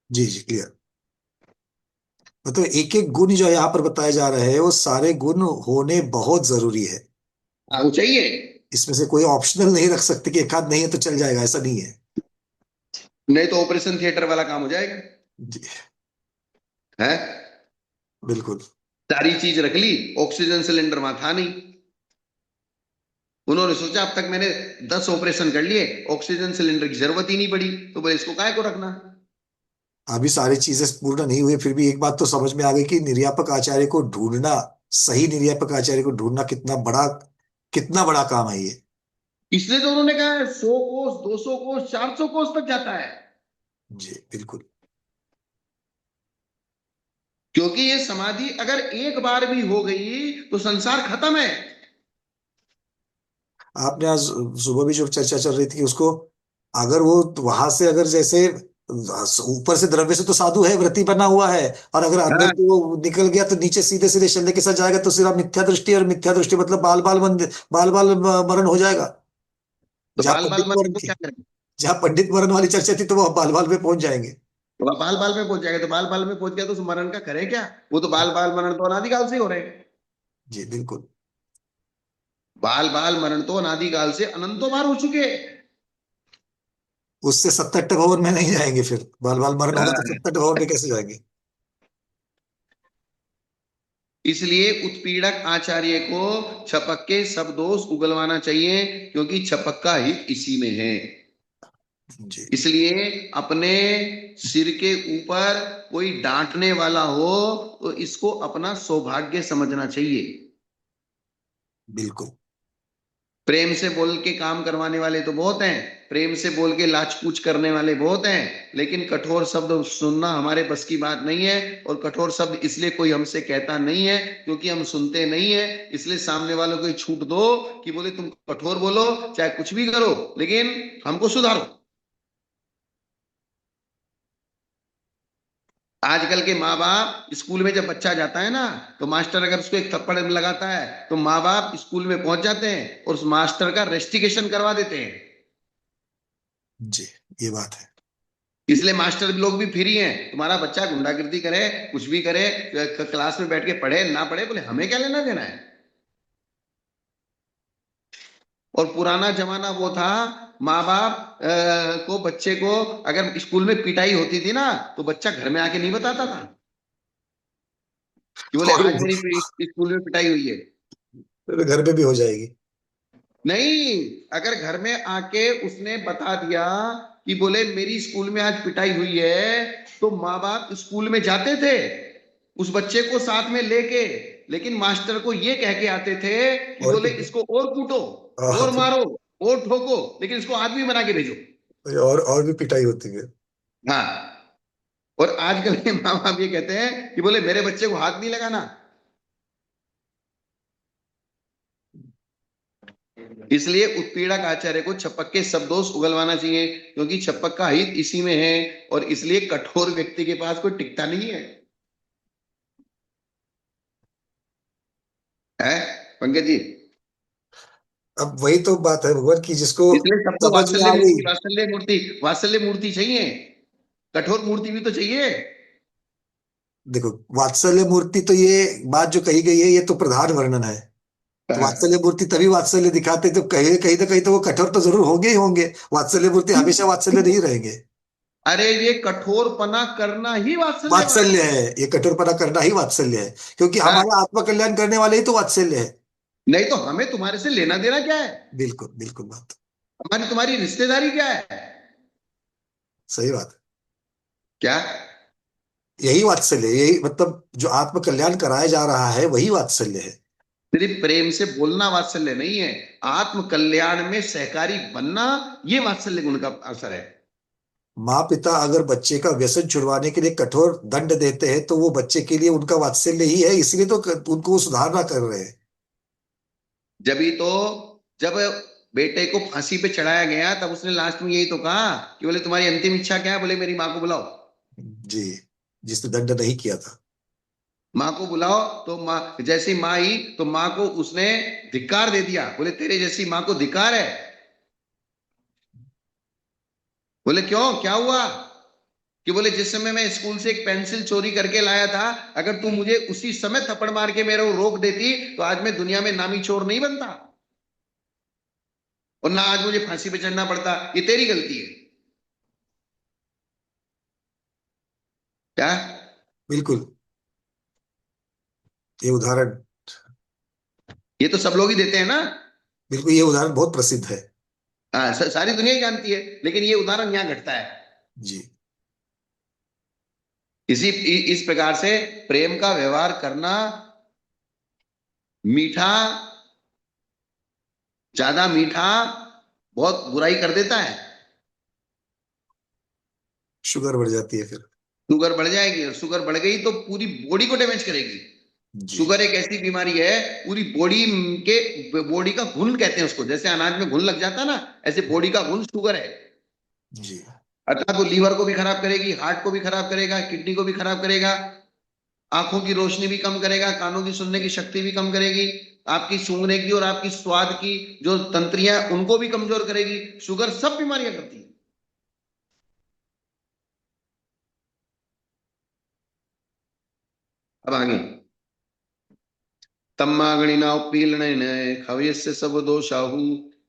जी जी, क्लियर। मतलब एक एक गुण जो यहाँ पर बताया जा रहा है वो सारे गुण होने बहुत जरूरी है। वो चाहिए। इसमें से कोई ऑप्शनल नहीं रख सकते कि एक आध नहीं है तो चल जाएगा, ऐसा नहीं है। नहीं तो ऑपरेशन थिएटर वाला काम हो जाएगा। जी, है? बिल्कुल। सारी चीज रख ली, ऑक्सीजन सिलेंडर वहां था नहीं। उन्होंने सोचा अब तक मैंने 10 ऑपरेशन कर लिए, ऑक्सीजन सिलेंडर की जरूरत ही नहीं पड़ी, तो बोले इसको काहे को रखना। अभी सारी चीजें पूर्ण नहीं हुई, फिर भी एक बात तो समझ में आ गई कि निर्यापक आचार्य को ढूंढना, सही निर्यापक आचार्य को ढूंढना कितना बड़ा काम है ये। इसलिए तो उन्होंने कहा है 100 कोस, 200 कोस, 400 कोस तक जाता है। जी बिल्कुल। क्योंकि ये समाधि अगर एक बार भी हो गई तो संसार खत्म है। आपने आज सुबह भी जो चर्चा चल रही थी कि उसको, अगर वो वहां से, अगर जैसे ऊपर से द्रव्य से तो साधु है, वृत्ति बना हुआ है, और अगर अंदर हाँ, से वो निकल गया तो नीचे सीधे सीधे शल्य के साथ जाएगा, तो सिर्फ मिथ्या दृष्टि, और मिथ्या दृष्टि मतलब बाल बाल मरण हो जाएगा। तो जहाँ बाल बाल पंडित मरण मरण को की, क्या करें? जहाँ पंडित मरण वाली चर्चा थी तो वो बाल बाल में पहुंच जाएंगे। तो बाल बाल में पहुंच जाएगा, तो बाल बाल में पहुंच गया तो उस मरण का करे क्या? वो तो बाल बाल मरण तो अनादिकाल से ही हो रहे हैं। जी बिल्कुल। बाल बाल मरण तो अनादिकाल से अनंतों बार हो चुके हैं। उससे 70 भवन में नहीं जाएंगे, फिर बाल बाल मरण होगा तो हाँ। 70 भवन में कैसे जाएंगे। इसलिए उत्पीड़क आचार्य को छपक के सब दोष उगलवाना चाहिए, क्योंकि छपक का हित इसी में है। जी इसलिए अपने सिर के ऊपर कोई डांटने वाला हो तो इसको अपना सौभाग्य समझना चाहिए। बिल्कुल। प्रेम से बोल के काम करवाने वाले तो बहुत हैं, प्रेम से बोल के लाचपूछ करने वाले बहुत हैं, लेकिन कठोर शब्द सुनना हमारे बस की बात नहीं है। और कठोर शब्द इसलिए कोई हमसे कहता नहीं है क्योंकि हम सुनते नहीं है। इसलिए सामने वालों को छूट दो कि बोले तुम कठोर बोलो चाहे कुछ भी करो, लेकिन हमको सुधारो। आजकल के माँ बाप स्कूल में जब बच्चा जाता है ना, तो मास्टर अगर उसको एक थप्पड़ लगाता है तो माँ बाप स्कूल में पहुंच जाते हैं और उस मास्टर का रेस्टिकेशन करवा देते हैं। जी, ये बात है। इसलिए मास्टर लोग भी फ्री हैं, तुम्हारा बच्चा गुंडागिर्दी करे, कुछ भी करे, क्लास में बैठ के पढ़े ना पढ़े, बोले हमें क्या लेना देना है। और पुराना जमाना वो था, माँ बाप को बच्चे को अगर स्कूल में पिटाई होती थी ना तो बच्चा घर में आके नहीं बताता था कि बोले और आज मेरी स्कूल में पिटाई हुई है। घर पे भी हो जाएगी। नहीं, अगर घर में आके उसने बता दिया कि बोले मेरी स्कूल में आज पिटाई हुई है, तो माँ बाप स्कूल में जाते थे उस बच्चे को साथ में लेके, लेकिन मास्टर को ये कह के आते थे कि और बोले इसको और कूटो, हाँ, और मारो, और ठोको, लेकिन इसको आदमी बना के भेजो। और भी पिटाई होती है। हाँ। और आजकल के माँ बाप ये कहते हैं कि बोले मेरे बच्चे को हाथ नहीं लगाना। इसलिए उत्पीड़क आचार्य को छपक के सब दोष उगलवाना चाहिए, क्योंकि छपक का हित इसी में है। और इसलिए कठोर व्यक्ति के पास कोई टिकता नहीं है। है पंकज जी? अब वही तो बात है भगवान की, जिसको इसलिए सबको समझ में वात्सल्य आ गई। मूर्ति, वात्सल्य मूर्ति, वात्सल्य मूर्ति चाहिए। कठोर मूर्ति भी तो चाहिए। देखो, वात्सल्य मूर्ति तो ये बात जो कही गई है ये तो प्रधान वर्णन है। तो वात्सल्य मूर्ति तभी वात्सल्य दिखाते तो कहीं कहीं ना कहीं तो वो कठोर तो जरूर होंगे ही होंगे। वात्सल्य मूर्ति हमेशा वात्सल्य नहीं रहेंगे। अरे ये कठोरपना करना ही वात्सल्य बात वात्सल्य है, ये कठोरपना करना ही वात्सल्य है, क्योंकि है। हाँ, हमारा आत्मकल्याण करने वाले ही तो वात्सल्य है। नहीं तो हमें तुम्हारे से लेना देना क्या है? बिल्कुल बिल्कुल बात। हमारी तुम्हारी रिश्तेदारी क्या है? सही बात है। क्या? यही वात्सल्य है, यही मतलब जो आत्मकल्याण कराया जा रहा है वही वात्सल्य है। सिर्फ प्रेम से बोलना वात्सल्य नहीं है, आत्म कल्याण में सहकारी बनना ये वात्सल्य गुण का असर है। माँ पिता अगर बच्चे का व्यसन छुड़वाने के लिए कठोर दंड देते हैं तो वो बच्चे के लिए उनका वात्सल्य ही है, इसलिए तो उनको वो सुधारना कर रहे हैं। जब जब बेटे को फांसी पे चढ़ाया गया तब उसने लास्ट में यही तो कहा कि बोले तुम्हारी अंतिम इच्छा क्या है? बोले मेरी माँ को बुलाओ। जी, जिसने दंड नहीं किया था। माँ को बुलाओ, तो माँ जैसी माँ आई तो माँ को उसने धिक्कार दे दिया। बोले तेरे जैसी माँ को धिक्कार है? बोले क्यों, क्या हुआ? कि बोले जिस समय मैं स्कूल से एक पेंसिल चोरी करके लाया था, अगर तू मुझे उसी समय थप्पड़ मार के मेरे को रोक देती तो आज मैं दुनिया में नामी चोर नहीं बनता, और ना आज मुझे फांसी पे चढ़ना पड़ता। ये तेरी गलती है। क्या? बिल्कुल, ये उदाहरण, ये तो सब लोग ही देते हैं ना। बिल्कुल ये उदाहरण बहुत प्रसिद्ध है। हाँ, सारी दुनिया ही जानती है, लेकिन ये उदाहरण यहाँ घटता है। जी। इस प्रकार से प्रेम का व्यवहार करना मीठा, ज्यादा मीठा बहुत बुराई कर देता है। शुगर बढ़ जाती है फिर। शुगर बढ़ जाएगी, और शुगर बढ़ गई तो पूरी बॉडी को डैमेज करेगी। जी। शुगर एक ऐसी बीमारी है, पूरी बॉडी का घुन कहते हैं उसको, जैसे अनाज में घुन लग जाता है ना, ऐसे बॉडी का घुन शुगर है। जी। अर्थात वो लीवर को भी खराब करेगी, हार्ट को भी खराब करेगा, किडनी को भी खराब करेगा, आंखों की रोशनी भी कम करेगा, कानों की सुनने की शक्ति भी कम करेगी, आपकी सूंघने की और आपकी स्वाद की जो तंत्रियां उनको भी कमजोर करेगी। शुगर सब बीमारियां करती है। अब आगे, तम्मा गणिना उपीलनेन खवयस्य सब दोषाहु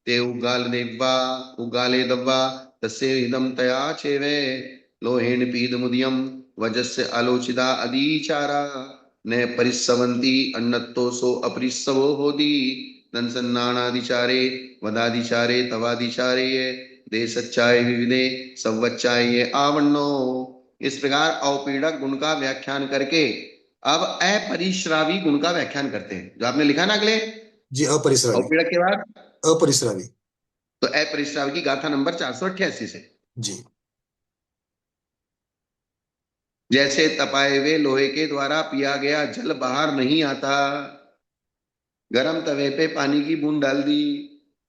ते उगाल देवा उगाले दव्वा तस्य इदम तया चेवे लोहेन पीद मुदियम वजस्य आलोचिता अदीचारा न परिस्सवंती अन्नत्तो सो अपरिस्सवो होदी नंसन्नानादिचारे वदादिचारे तवादिचारे ये देशच्चाय विविधे सवच्चाय ये आवन्नो। इस प्रकार अवपीड़क गुण का व्याख्यान करके अब अपरिश्रावी गुण का व्याख्यान करते हैं, जो आपने लिखा ना अगले जी, अपरिश्रावी। अवपीड़क के बाद। अपरिश्रावी। तो अपरिश्रावी की गाथा नंबर 488 से। जी। जैसे तपाए हुए लोहे के द्वारा पिया गया जल बाहर नहीं आता, गरम तवे पे पानी की बूंद डाल दी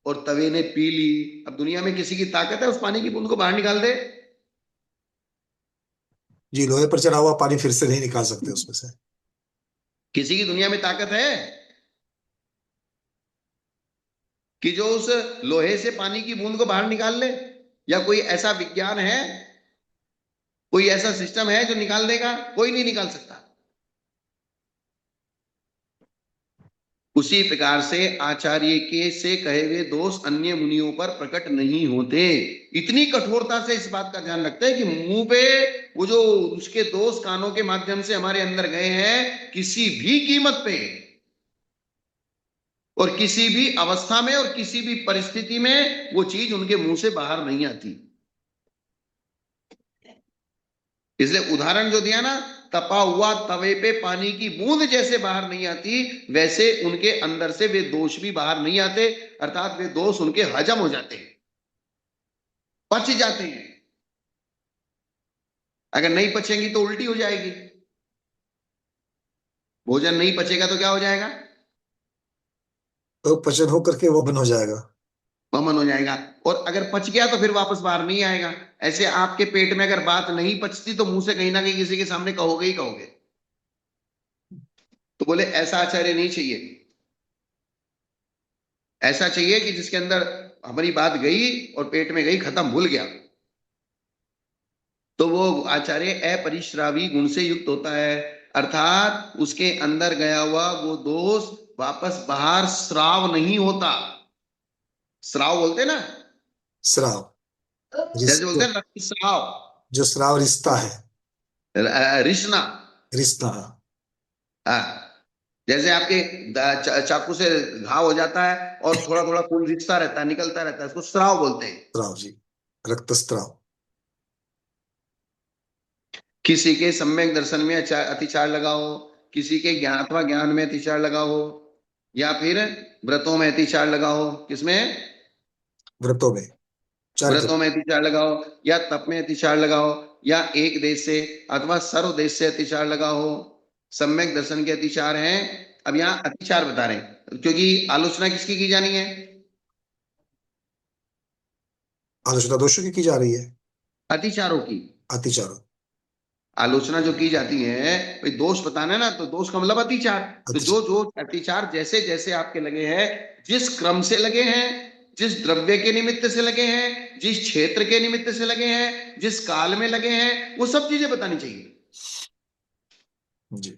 और तवे ने पी ली। अब दुनिया में किसी की ताकत है उस पानी की बूंद को बाहर निकाल दे? जी, लोहे पर चढ़ा हुआ पानी फिर से नहीं निकाल सकते उसमें से। किसी की दुनिया में ताकत है कि जो उस लोहे से पानी की बूंद को बाहर निकाल ले? या कोई ऐसा विज्ञान है, कोई ऐसा सिस्टम है जो निकाल देगा? कोई नहीं निकाल सकता। उसी प्रकार से आचार्य के से कहे हुए दोष अन्य मुनियों पर प्रकट नहीं होते। इतनी कठोरता से इस बात का ध्यान रखते हैं कि मुंह पे वो जो उसके दोष कानों के माध्यम से हमारे अंदर गए हैं, किसी भी कीमत पे और किसी भी अवस्था में और किसी भी परिस्थिति में वो चीज उनके मुंह से बाहर नहीं आती। इसलिए उदाहरण जो दिया ना, तपा हुआ तवे पे पानी की बूंद जैसे बाहर नहीं आती, वैसे उनके अंदर से वे दोष भी बाहर नहीं आते, अर्थात वे दोष उनके हजम हो जाते हैं, पच जाते हैं। अगर नहीं पचेंगी तो उल्टी हो जाएगी। भोजन नहीं पचेगा तो क्या हो जाएगा? तो पचन होकर के वो बन हो जाएगा। वमन हो जाएगा। और अगर पच गया तो फिर वापस बाहर नहीं आएगा। ऐसे आपके पेट में अगर बात नहीं पचती तो मुंह से कहीं ना कहीं किसी के सामने कहोगे ही कहोगे। तो बोले ऐसा आचार्य नहीं चाहिए। ऐसा चाहिए कि जिसके अंदर हमारी बात गई और पेट में गई, खत्म, भूल गया, तो वो आचार्य अपरिश्रावी गुण से युक्त होता है। अर्थात उसके अंदर गया हुआ वो दोष वापस बाहर स्राव नहीं होता। स्राव बोलते ना, स्राव, जैसे बोलते जो, हैं रक्तस्राव, जो स्राव रिश्ता है, रिश्ना। रिश्ता। जैसे आपके चाकू से घाव हो जाता है और थोड़ा थोड़ा खून रिसता रहता है, निकलता रहता है, उसको स्राव बोलते हैं। स्राव जी, रक्तस्राव। किसी के सम्यक दर्शन में अतिचार लगा हो, किसी के ज्ञान अथवा ज्ञान में अतिचार लगा हो, या फिर व्रतों में अतिचार लगा हो। किसमें? व्रतों में, चारित्र। व्रतों में अतिचार लगा हो, या तप में अतिचार लगा हो, या एक देश से अथवा सर्व देश से अतिचार लगा हो, सम्यक दर्शन के अतिचार हैं। अब यहाँ अतिचार बता रहे हैं, क्योंकि आलोचना किसकी की जानी है? आलोचना दोषों की जा रही है, अतिचारों की। अतिचारों। आलोचना जो की जाती है, भाई दोष बताना है ना, तो दोष का मतलब अतिचार। तो जो अतिचार। जो अतिचार जैसे जैसे आपके लगे हैं, जिस क्रम से लगे हैं, जिस द्रव्य के निमित्त से लगे हैं, जिस क्षेत्र के निमित्त से लगे हैं, जिस काल में लगे हैं, वो सब चीजें बतानी चाहिए। जी,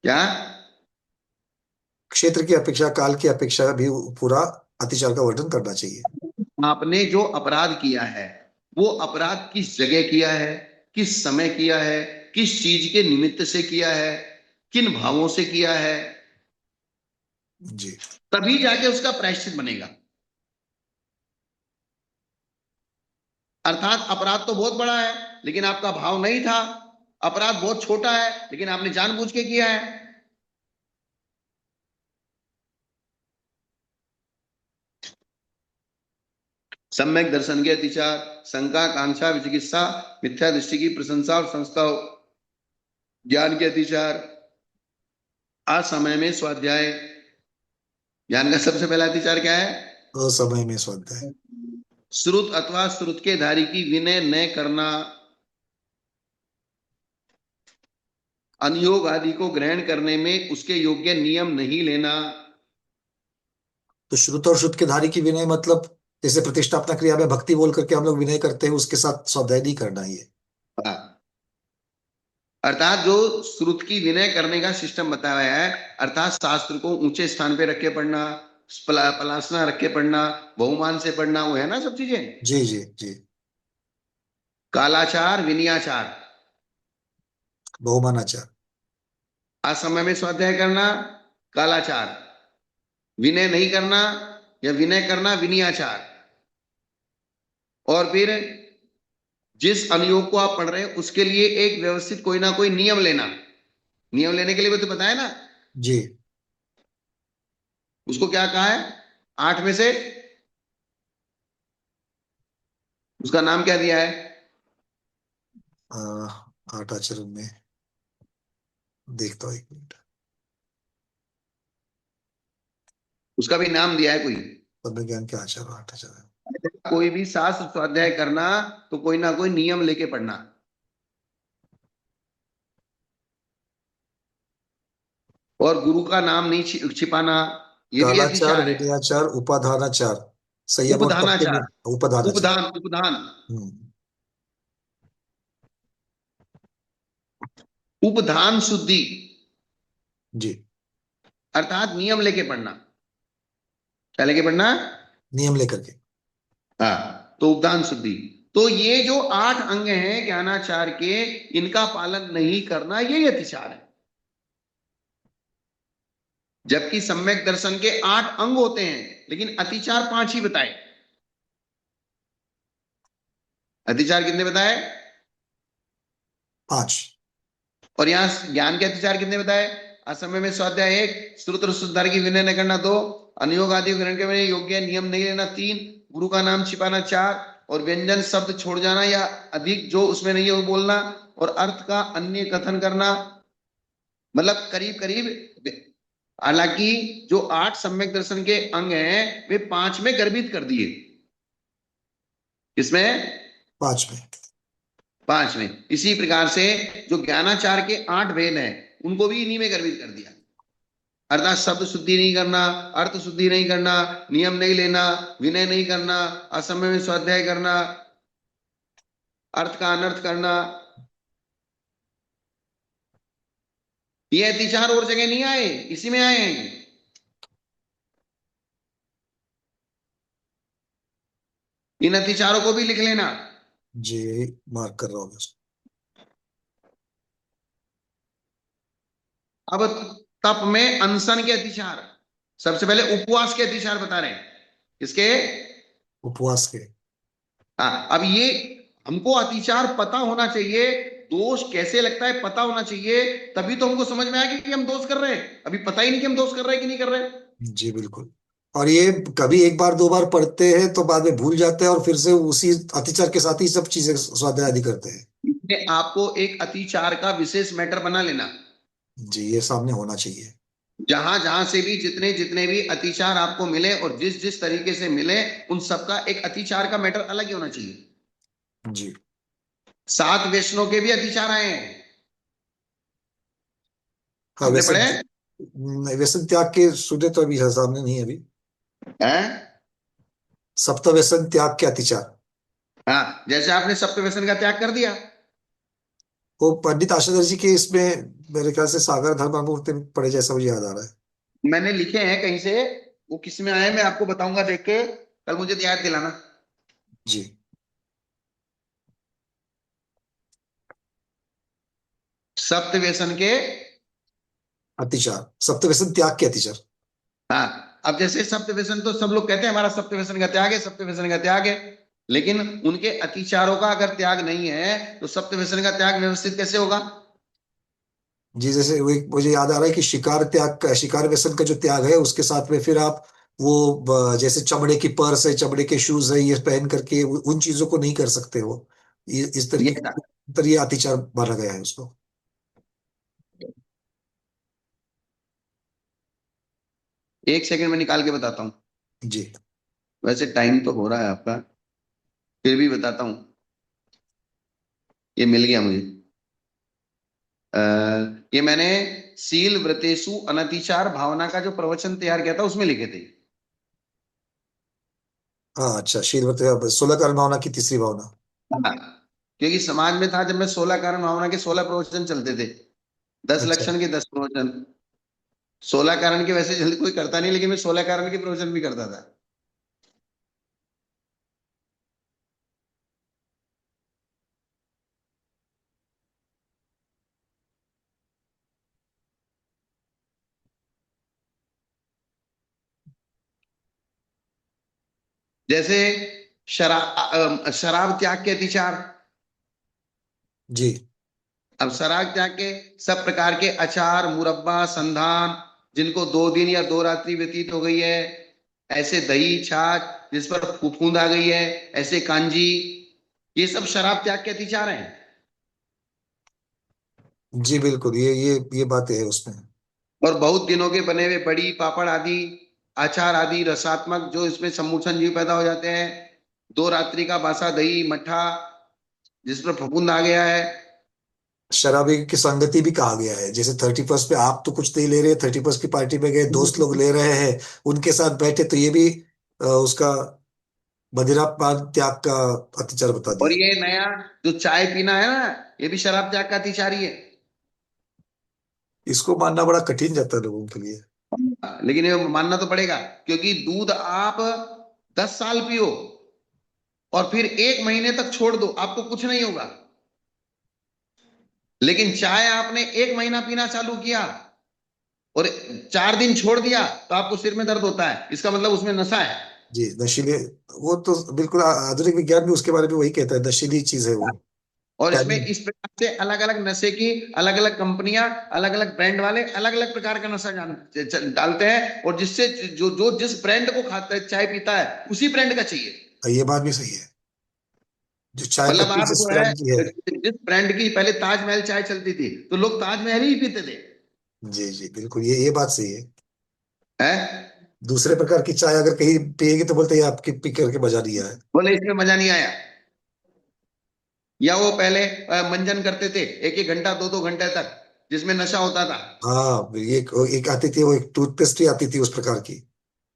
क्या? क्षेत्र की अपेक्षा, काल की अपेक्षा भी पूरा अतिचार का वर्णन करना चाहिए। आपने जो अपराध किया है, वो अपराध किस जगह किया है, किस समय किया है, किस चीज के निमित्त से किया है, किन भावों से किया है, जी, तभी जाके उसका प्रायश्चित बनेगा। अर्थात अपराध तो बहुत बड़ा है लेकिन आपका भाव नहीं था, अपराध बहुत छोटा है लेकिन आपने जानबूझ के किया है। सम्यक दर्शन के अतिचार, शंका, कांक्षा, विचिकित्सा, मिथ्या दृष्टि की प्रशंसा और संस्था, ज्ञान के अतिचार, असमय में स्वाध्याय। ज्ञान का सबसे पहला अतिचार क्या है? असमय में स्वाध्याय। श्रुत अथवा श्रुत के धारी की विनय न करना, अनुयोग आदि को ग्रहण करने में उसके योग्य नियम नहीं लेना। तो श्रुत और श्रुत के धारी की विनय मतलब, जैसे प्रतिष्ठापना क्रिया में भक्ति बोल करके हम लोग विनय करते हैं, उसके साथ स्वाध्याय नहीं करना ये। अर्थात जो श्रुत की विनय करने का सिस्टम बताया हुआ है, अर्थात शास्त्र को ऊंचे स्थान पे रख के पढ़ना, पलासना रख के पढ़ना, बहुमान से पढ़ना, वो है ना सब चीजें। जी जी जी। कालाचार, विनयाचार, बहुमानाचार। असमय में स्वाध्याय करना कालाचार, विनय नहीं करना या विनय करना विनयाचार। और फिर जिस अनुयोग को आप पढ़ रहे हैं उसके लिए एक व्यवस्थित कोई ना कोई नियम लेना। नियम लेने के लिए भी तो बताया ना, जी। उसको क्या कहा है? 8 में से उसका नाम क्या दिया है? 8 आचरण में देखता हूँ, 1 मिनट। उसका भी नाम दिया है कोई। तब ज्ञान के आचार, 8 आचरण। कोई भी शास्त्र स्वाध्याय करना तो कोई ना कोई नियम लेके पढ़ना। और गुरु का नाम नहीं छिपाना, ये भी कालाचार, अतिचार है। विनयाचार, उपाधानाचार, संयम और तप के उपधानाचार, उपाधानाचार। उपधान, उपधान, हम्म। उपधान शुद्धि, जी। अर्थात नियम लेके पढ़ना। क्या लेके पढ़ना? नियम लेकर के। हाँ, तो उपदान शुद्धि। तो ये जो 8 अंग हैं ज्ञानाचार के, इनका पालन नहीं करना, यही अतिचार है। जबकि सम्यक दर्शन के 8 अंग होते हैं लेकिन अतिचार 5 ही बताए। अतिचार कितने बताए? 5। और यहां ज्ञान के अतिचार कितने बताए? असमय में स्वाध्याय 1, श्रुत और शुद्धधार की विनय न करना 2, अनुयोग आदि ग्रहण के में योग्य नियम नहीं लेना 3, गुरु का नाम छिपाना 4, और व्यंजन शब्द छोड़ जाना या अधिक जो उसमें नहीं है वो बोलना, और अर्थ का अन्य कथन करना। मतलब करीब करीब, हालांकि जो 8 सम्यक दर्शन के अंग हैं वे 5 में गर्भित कर दिए। किसमें? 5 में। 5 में। इसी प्रकार से जो ज्ञानाचार के 8 भेद हैं उनको भी इन्हीं में गर्भित कर दिया। अर्थात शब्द शुद्धि नहीं करना, अर्थ शुद्धि नहीं करना, नियम नहीं लेना, विनय नहीं करना, असमय में स्वाध्याय करना, अर्थ का अनर्थ करना, ये अतिचार और जगह नहीं आए, इसी में आए हैं। इन अतिचारों को भी लिख लेना। जी, मार्क कर रहा हूँ मैं उसको। अब तप में अनशन के अतिचार, सबसे पहले उपवास के अतिचार बता रहे हैं। किसके? उपवास के। हाँ, अब ये हमको अतिचार पता होना चाहिए, दोष कैसे लगता है पता होना चाहिए, तभी तो हमको समझ में आएगा कि हम दोष कर रहे हैं। अभी पता ही नहीं कि हम दोष कर रहे हैं कि नहीं कर रहे हैं। जी बिल्कुल। और ये कभी एक बार दो बार पढ़ते हैं तो बाद में भूल जाते हैं और फिर से उसी अतिचार के साथ ही सब चीजें स्वाध्याय आदि करते हैं। इसमें आपको एक अतिचार का विशेष मैटर बना लेना। जी, ये सामने होना चाहिए। जहां जहां से भी जितने जितने भी अतिचार आपको मिले और जिस जिस तरीके से मिले, उन सबका एक अतिचार का मैटर अलग ही होना चाहिए। जी। 7 वैष्णव के भी अतिचार आए हैं, हाँ, आपने वैसे पढ़े हैं? व्यसन त्याग के सुने तो अभी सामने नहीं है अभी। सप्त व्यसन त्याग के अतिचार। हाँ, जैसे आपने सप्त व्यसन का त्याग कर दिया। वो पंडित आशुतोष जी के इसमें मेरे ख्याल से सागर धर्मामूर्ति में पढ़े जैसा मुझे याद आ रहा है। मैंने लिखे हैं कहीं से, वो किस में आए मैं आपको बताऊंगा देख के, कल मुझे याद दिलाना। जी। सप्त व्यसन के। अतिचार, सप्त व्यसन त्याग के अतिचार। हाँ, अब जैसे सप्त व्यसन तो सब लोग कहते हैं हमारा सप्त व्यसन का त्याग है, सप्त व्यसन का त्याग है, लेकिन उनके अतिचारों का अगर त्याग नहीं है तो सप्त व्यसन का त्याग व्यवस्थित कैसे होगा? जी, जैसे वो एक मुझे याद आ रहा है कि शिकार त्याग का, शिकार व्यसन का जो त्याग है उसके साथ में फिर आप वो जैसे चमड़े की पर्स है, चमड़े के शूज है, ये पहन करके उन चीजों को नहीं कर सकते हो। ये इस ये तरीके तर ये अतिचार माना गया है उसको। एक सेकंड में निकाल के बताता हूँ। जी। वैसे टाइम तो हो रहा है आपका, फिर भी बताता हूँ। ये मिल गया मुझे। ये मैंने सील व्रतेषु अनतिचार भावना का जो प्रवचन तैयार किया था उसमें लिखे थे। हाँ, अच्छा, शीलवत 16 कारण भावना की तीसरी भावना। हाँ, क्योंकि समाज में था जब मैं 16 कारण भावना के 16 प्रवचन चलते थे, 10 अच्छा। लक्षण के 10 प्रवचन। 16 कारण के वैसे जल्दी कोई करता नहीं, लेकिन मैं 16 कारण के प्रवचन भी करता था। जैसे शराब त्याग के अतिचार। जी। अब शराब त्याग के सब प्रकार के अचार, मुरब्बा, संधान, जिनको 2 दिन या 2 रात्रि व्यतीत हो गई है, ऐसे दही छाछ जिस पर फूफूंद आ गई है, ऐसे कांजी, ये सब शराब त्याग के अतिचार हैं। जी बिल्कुल, ये बातें है उसमें। और बहुत दिनों के बने हुए बड़ी पापड़ आदि, अचार आदि रसात्मक जो इसमें सम्मोचन जीव पैदा हो जाते हैं, 2 रात्रि का बासा दही मट्ठा जिस पर फफूंद आ गया है। शराबी की संगति भी कहा गया है। जैसे 31st पे आप तो कुछ नहीं ले रहे, 31st की पार्टी में गए, दोस्त लोग ले रहे हैं, उनके साथ बैठे, तो ये भी उसका मदिरा पान त्याग का अत्याचार बता और दिया। ये नया जो चाय पीना है ना, ये भी शराब त्याग का अतिचारी है। इसको मानना बड़ा कठिन जाता है लोगों के लिए। लेकिन ये मानना तो पड़ेगा, क्योंकि दूध आप 10 साल पियो और फिर 1 महीने तक छोड़ दो, आपको कुछ नहीं होगा। लेकिन चाय आपने 1 महीना पीना चालू किया और 4 दिन छोड़ दिया तो आपको सिर में दर्द होता है, इसका मतलब उसमें नशा है। जी, नशीले, वो तो बिल्कुल आधुनिक विज्ञान भी उसके बारे में वही कहता है, नशीली चीज है वो। और इसमें टैनिन। इस प्रकार से अलग अलग नशे की अलग अलग कंपनियां, अलग अलग ब्रांड वाले अलग अलग प्रकार का नशा डालते हैं, और जिससे जो जो जिस ब्रांड को खाता है, चाय पीता है, उसी ब्रांड का चाहिए। ये बात भी सही है। जो चाय मतलब पत्ती आप जिस जो है, ब्रांड की है। जिस ब्रांड की पहले ताजमहल चाय चलती थी तो लोग ताजमहल ही पीते थे। जी जी बिल्कुल, ये बात सही है। हैं? दूसरे प्रकार की चाय अगर कहीं पिएगी तो बोलते हैं, ये आपकी पी करके मजा नहीं आया। बोले इसमें मजा नहीं आया। या वो पहले मंजन करते थे 1-1 घंटा 2-2 घंटे तक, जिसमें नशा होता था। हाँ, ये एक आती थी, वो एक टूथपेस्ट ही आती थी उस प्रकार की।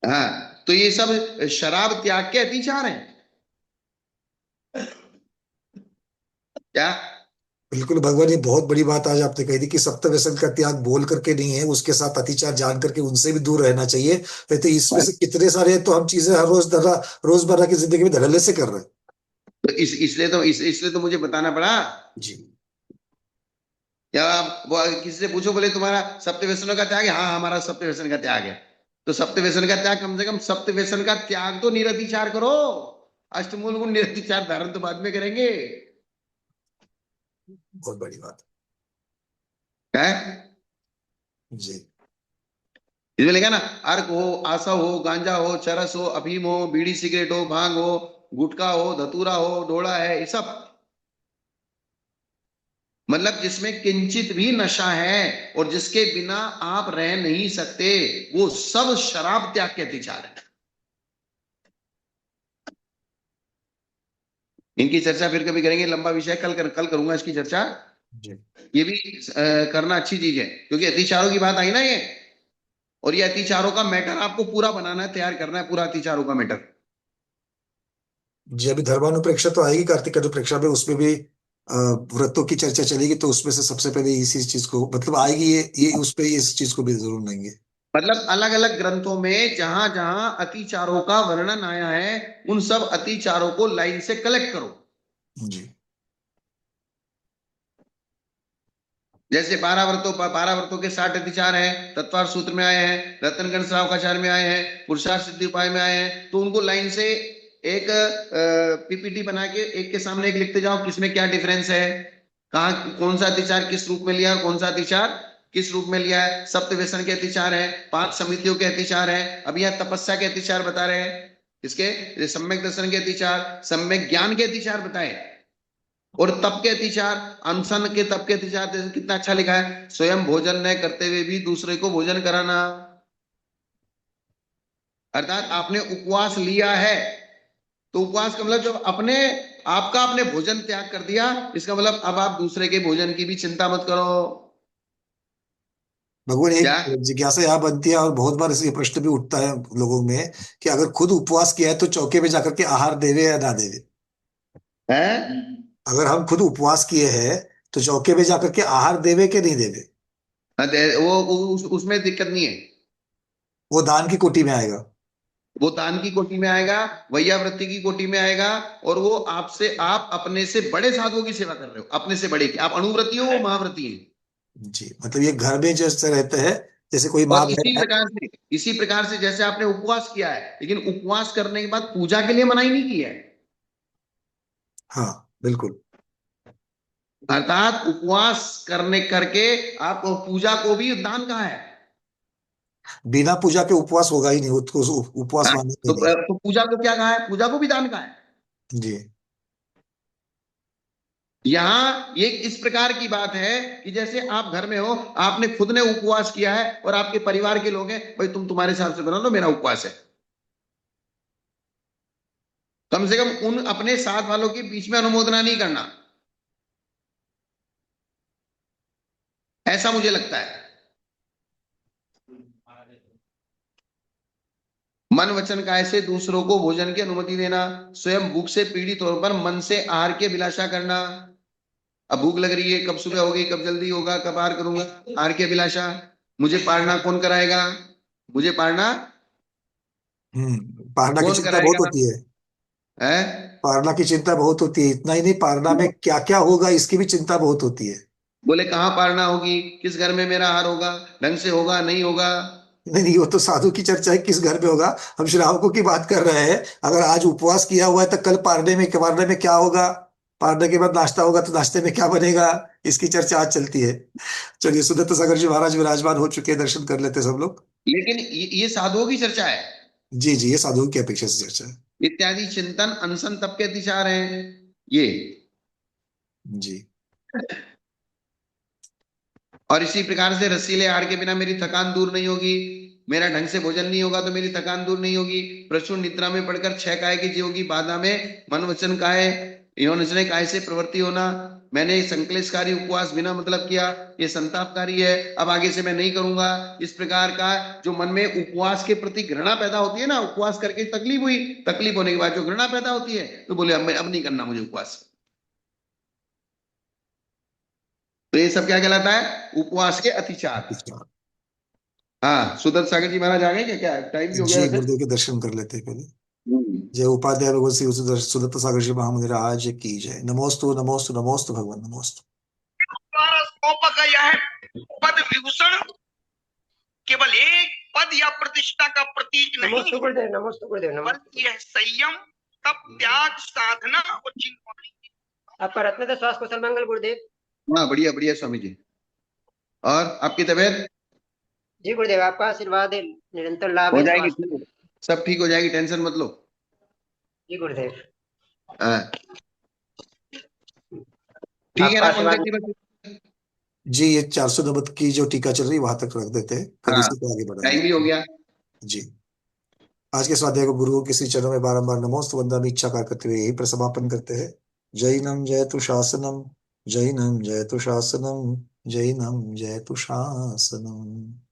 हाँ, तो ये सब शराब त्याग के अतिचार हैं क्या? बिल्कुल भगवान, ये बहुत बड़ी बात आज आपने कही थी कि सप्त व्यसन का त्याग बोल करके नहीं है, उसके साथ अतिचार जान करके उनसे भी दूर रहना चाहिए। तो इसमें से कितने सारे हैं, तो हम चीजें हर रोजमर्रा की जिंदगी में धड़ल्ले से कर रहे हैं। तो इसलिए तो मुझे बताना पड़ा। जी। या आप किसी से पूछो, बोले तुम्हारा सप्त व्यसनों का त्याग है, हाँ हमारा सप्त व्यसन का त्याग है। तो सप्त व्यसन का त्याग, कम से कम सप्त व्यसन का त्याग तो निरतिचार करो। अष्टमूल गुण निरतिचार धारण तो बाद में करेंगे। बहुत बड़ी बात है है। जी। इसमें लिखा ना, अर्क हो, आशा हो, गांजा हो, चरस हो, अफीम हो, बीड़ी सिगरेट हो, भांग हो, गुटखा हो, धतूरा हो, डोला है, ये सब मतलब जिसमें किंचित भी नशा है और जिसके बिना आप रह नहीं सकते, वो सब शराब त्याग के अतिचार है। इनकी चर्चा फिर कभी करेंगे, लंबा विषय, कल करूंगा इसकी चर्चा। जी। ये भी करना अच्छी चीज है, क्योंकि अतिचारों की बात आई ना ये, और ये अतिचारों का मैटर आपको पूरा बनाना है, तैयार करना है पूरा अतिचारों का मैटर। जी, अभी धर्मानुप्रेक्षा तो आएगी कार्तिक अनुप्रेक्षा में, उसमें भी व्रतों की चर्चा चलेगी, तो उसमें से सबसे पहले इसी चीज को मतलब आएगी, ये उस पे इस चीज को भी जरूर लेंगे। मतलब अलग अलग ग्रंथों में जहां जहां अतिचारों का वर्णन आया है, उन सब अतिचारों को लाइन से कलेक्ट करो। जी। जैसे 12 व्रतों के 60 अतिचार हैं, तत्वार सूत्र में आए हैं, रत्नगण श्रावकाचार में आए हैं, पुरुषार्थ सिद्धि उपाय में आए हैं। तो उनको लाइन से एक पीपीटी बना के एक के सामने एक लिखते जाओ, किसमें क्या डिफरेंस है, कहाँ कौन सा अतिचार किस रूप में लिया और कौन सा अतिचार किस रूप में लिया है। सप्त व्यसन के अतिचार है, 5 समितियों के अतिचार है, अब यहाँ तपस्या के अतिचार बता रहे हैं, इसके सम्यक दर्शन के अतिचार, सम्यक ज्ञान के अतिचार बताए, और तप के अतिचार, अनशन के तप के अतिचार। जैसे कितना अच्छा लिखा है, स्वयं भोजन न करते हुए भी दूसरे को भोजन कराना। अर्थात आपने उपवास लिया है, तो उपवास का मतलब जब आपने भोजन त्याग कर दिया, इसका मतलब अब आप दूसरे के भोजन की भी चिंता मत करो। भगवान, क्या एक जिज्ञासा यहाँ बनती है और बहुत बार ये प्रश्न भी उठता है लोगों में कि अगर खुद उपवास किया है तो चौके पे जाकर के आहार देवे या ना देवे। है? अगर हम खुद उपवास किए हैं तो चौके पे जाकर के आहार देवे के नहीं देवे? उसमें दिक्कत नहीं है। वो दान की कोटि में आएगा। वो दान की कोटि में आएगा, वैयावृत्ति की कोटि में आएगा, और वो आप अपने से बड़े साधुओं की सेवा कर रहे हो, अपने से बड़े की। आप अणुव्रती हो, वो महाव्रती है। जी, मतलब ये घर में जैसे रहते हैं, जैसे कोई माँ और बहन है। इसी प्रकार से जैसे आपने उपवास किया है, लेकिन उपवास करने के बाद पूजा के लिए मनाही नहीं की है। हाँ, बिल्कुल। अर्थात उपवास करने करके आप पूजा को भी दान कहा है। बिना पूजा के उपवास होगा ही नहीं, उसको उपवास हाँ, मानेंगे नहीं। तो पूजा को क्या कहा है, पूजा को भी दान कहा है। जी। यहाँ ये इस प्रकार की बात है कि जैसे आप घर में हो, आपने खुद ने उपवास किया है और आपके परिवार के लोग हैं, भाई तुम्हारे हिसाब से बना लो, मेरा उपवास है। कम से कम उन अपने साथ वालों के बीच में अनुमोदना नहीं करना, ऐसा मुझे लगता है। मन वचन काय से दूसरों को भोजन की अनुमति देना, स्वयं भूख से पीड़ित होने पर मन से आहार की अभिलाषा करना। अब भूख लग रही है, कब सुबह होगी, कब जल्दी होगा, कब आहार करूंगा, आहार की अभिलाषा। मुझे पालना कौन कराएगा, मुझे पालना पारना की कौन चिंता बहुत कराएगा, होती है। है? पारना की चिंता बहुत होती है, इतना ही नहीं, पारना में क्या क्या होगा इसकी भी चिंता बहुत होती है। बोले कहाँ पालना होगी, किस घर में मेरा आहार होगा, ढंग से होगा नहीं होगा। नहीं नहीं, वो तो साधु की चर्चा है, किस घर में होगा। हम श्रावकों की बात कर रहे हैं। अगर आज उपवास किया हुआ है तो कल पारने में क्या होगा, पारने के बाद नाश्ता होगा तो नाश्ते में क्या बनेगा, इसकी चर्चा आज चलती है। चलिए, सुदत्त सागर जी महाराज विराजमान हो चुके हैं, दर्शन कर लेते हैं सब लोग। लेकिन ये साधुओं की चर्चा है। जी जी, ये साधुओं की अपेक्षा से चर्चा है। इत्यादि चिंतन अनशन तप के अतिचार हैं ये। जी। और इसी प्रकार से रसीले आहार के बिना मेरी थकान दूर नहीं होगी, मेरा ढंग से भोजन नहीं होगा तो मेरी थकान दूर नहीं होगी। प्रचुर निद्रा में पड़कर 6 काय की जीवों की बाधा में मन वचन काय इन्होंने काय से प्रवृत्ति होना। मैंने संक्लेशकारी उपवास बिना मतलब किया, ये संतापकारी है, अब आगे से मैं नहीं करूंगा। इस प्रकार का जो मन में उपवास के प्रति घृणा पैदा होती है ना, उपवास करके तकलीफ हुई, तकलीफ होने के बाद जो घृणा पैदा होती है, तो बोले अब नहीं करना मुझे उपवास। तो ये सब क्या कहलाता है? उपवास के अतिचार। हाँ, सुदत्त सागर जी महाराज आ गए क्या? क्या टाइम भी हो गया जी वैसे? गुरुदेव के दर्शन कर लेते हैं पहले। हम्म। जय उपाध्याय भगवत श्री सुदत्त सागर जी महाराज की जय। नमोस्तु नमोस्तु नमोस्तु भगवान नमोस्तु। सौंपा यह पद विभूषण केवल एक पद या प्रतिष्ठा का प्रतीक नहीं, नमोस्तु गुरुदेव, नमोस्तु गुरुदेव, नमोस्तु। बल्कि यह संयम, तप, त्याग, साधना और चिंतन। आपका रत्न स्वास्थ्य कुशल मंगल गुरुदेव। हाँ, बढ़िया बढ़िया स्वामी जी। और आपकी तबीयत? जी गुरुदेव, आपका आशीर्वाद है, निरंतर लाभ हो है जाएगी, स्वास्थ्य। सब ठीक हो जाएगी, टेंशन मत लो। जी गुरुदेव। हाँ। ठीक है आपका ना आशीर्वाद। पंकज जी? बस जी ये 490 की जो टीका चल रही है वहां तक रख देते हैं, फिर हाँ, इसी को आगे टाइम भी हो बढ़ाएंगे। गया। जी आज के स्वाध्याय को गुरुओं के श्री चरणों में बारंबार नमोस्तु वंदनामि इच्छा करते हुए यही पर समापन करते हैं। जैनम जयतु शासनम, जैनम जयतु शासनम, जैनम जयतु शासनम।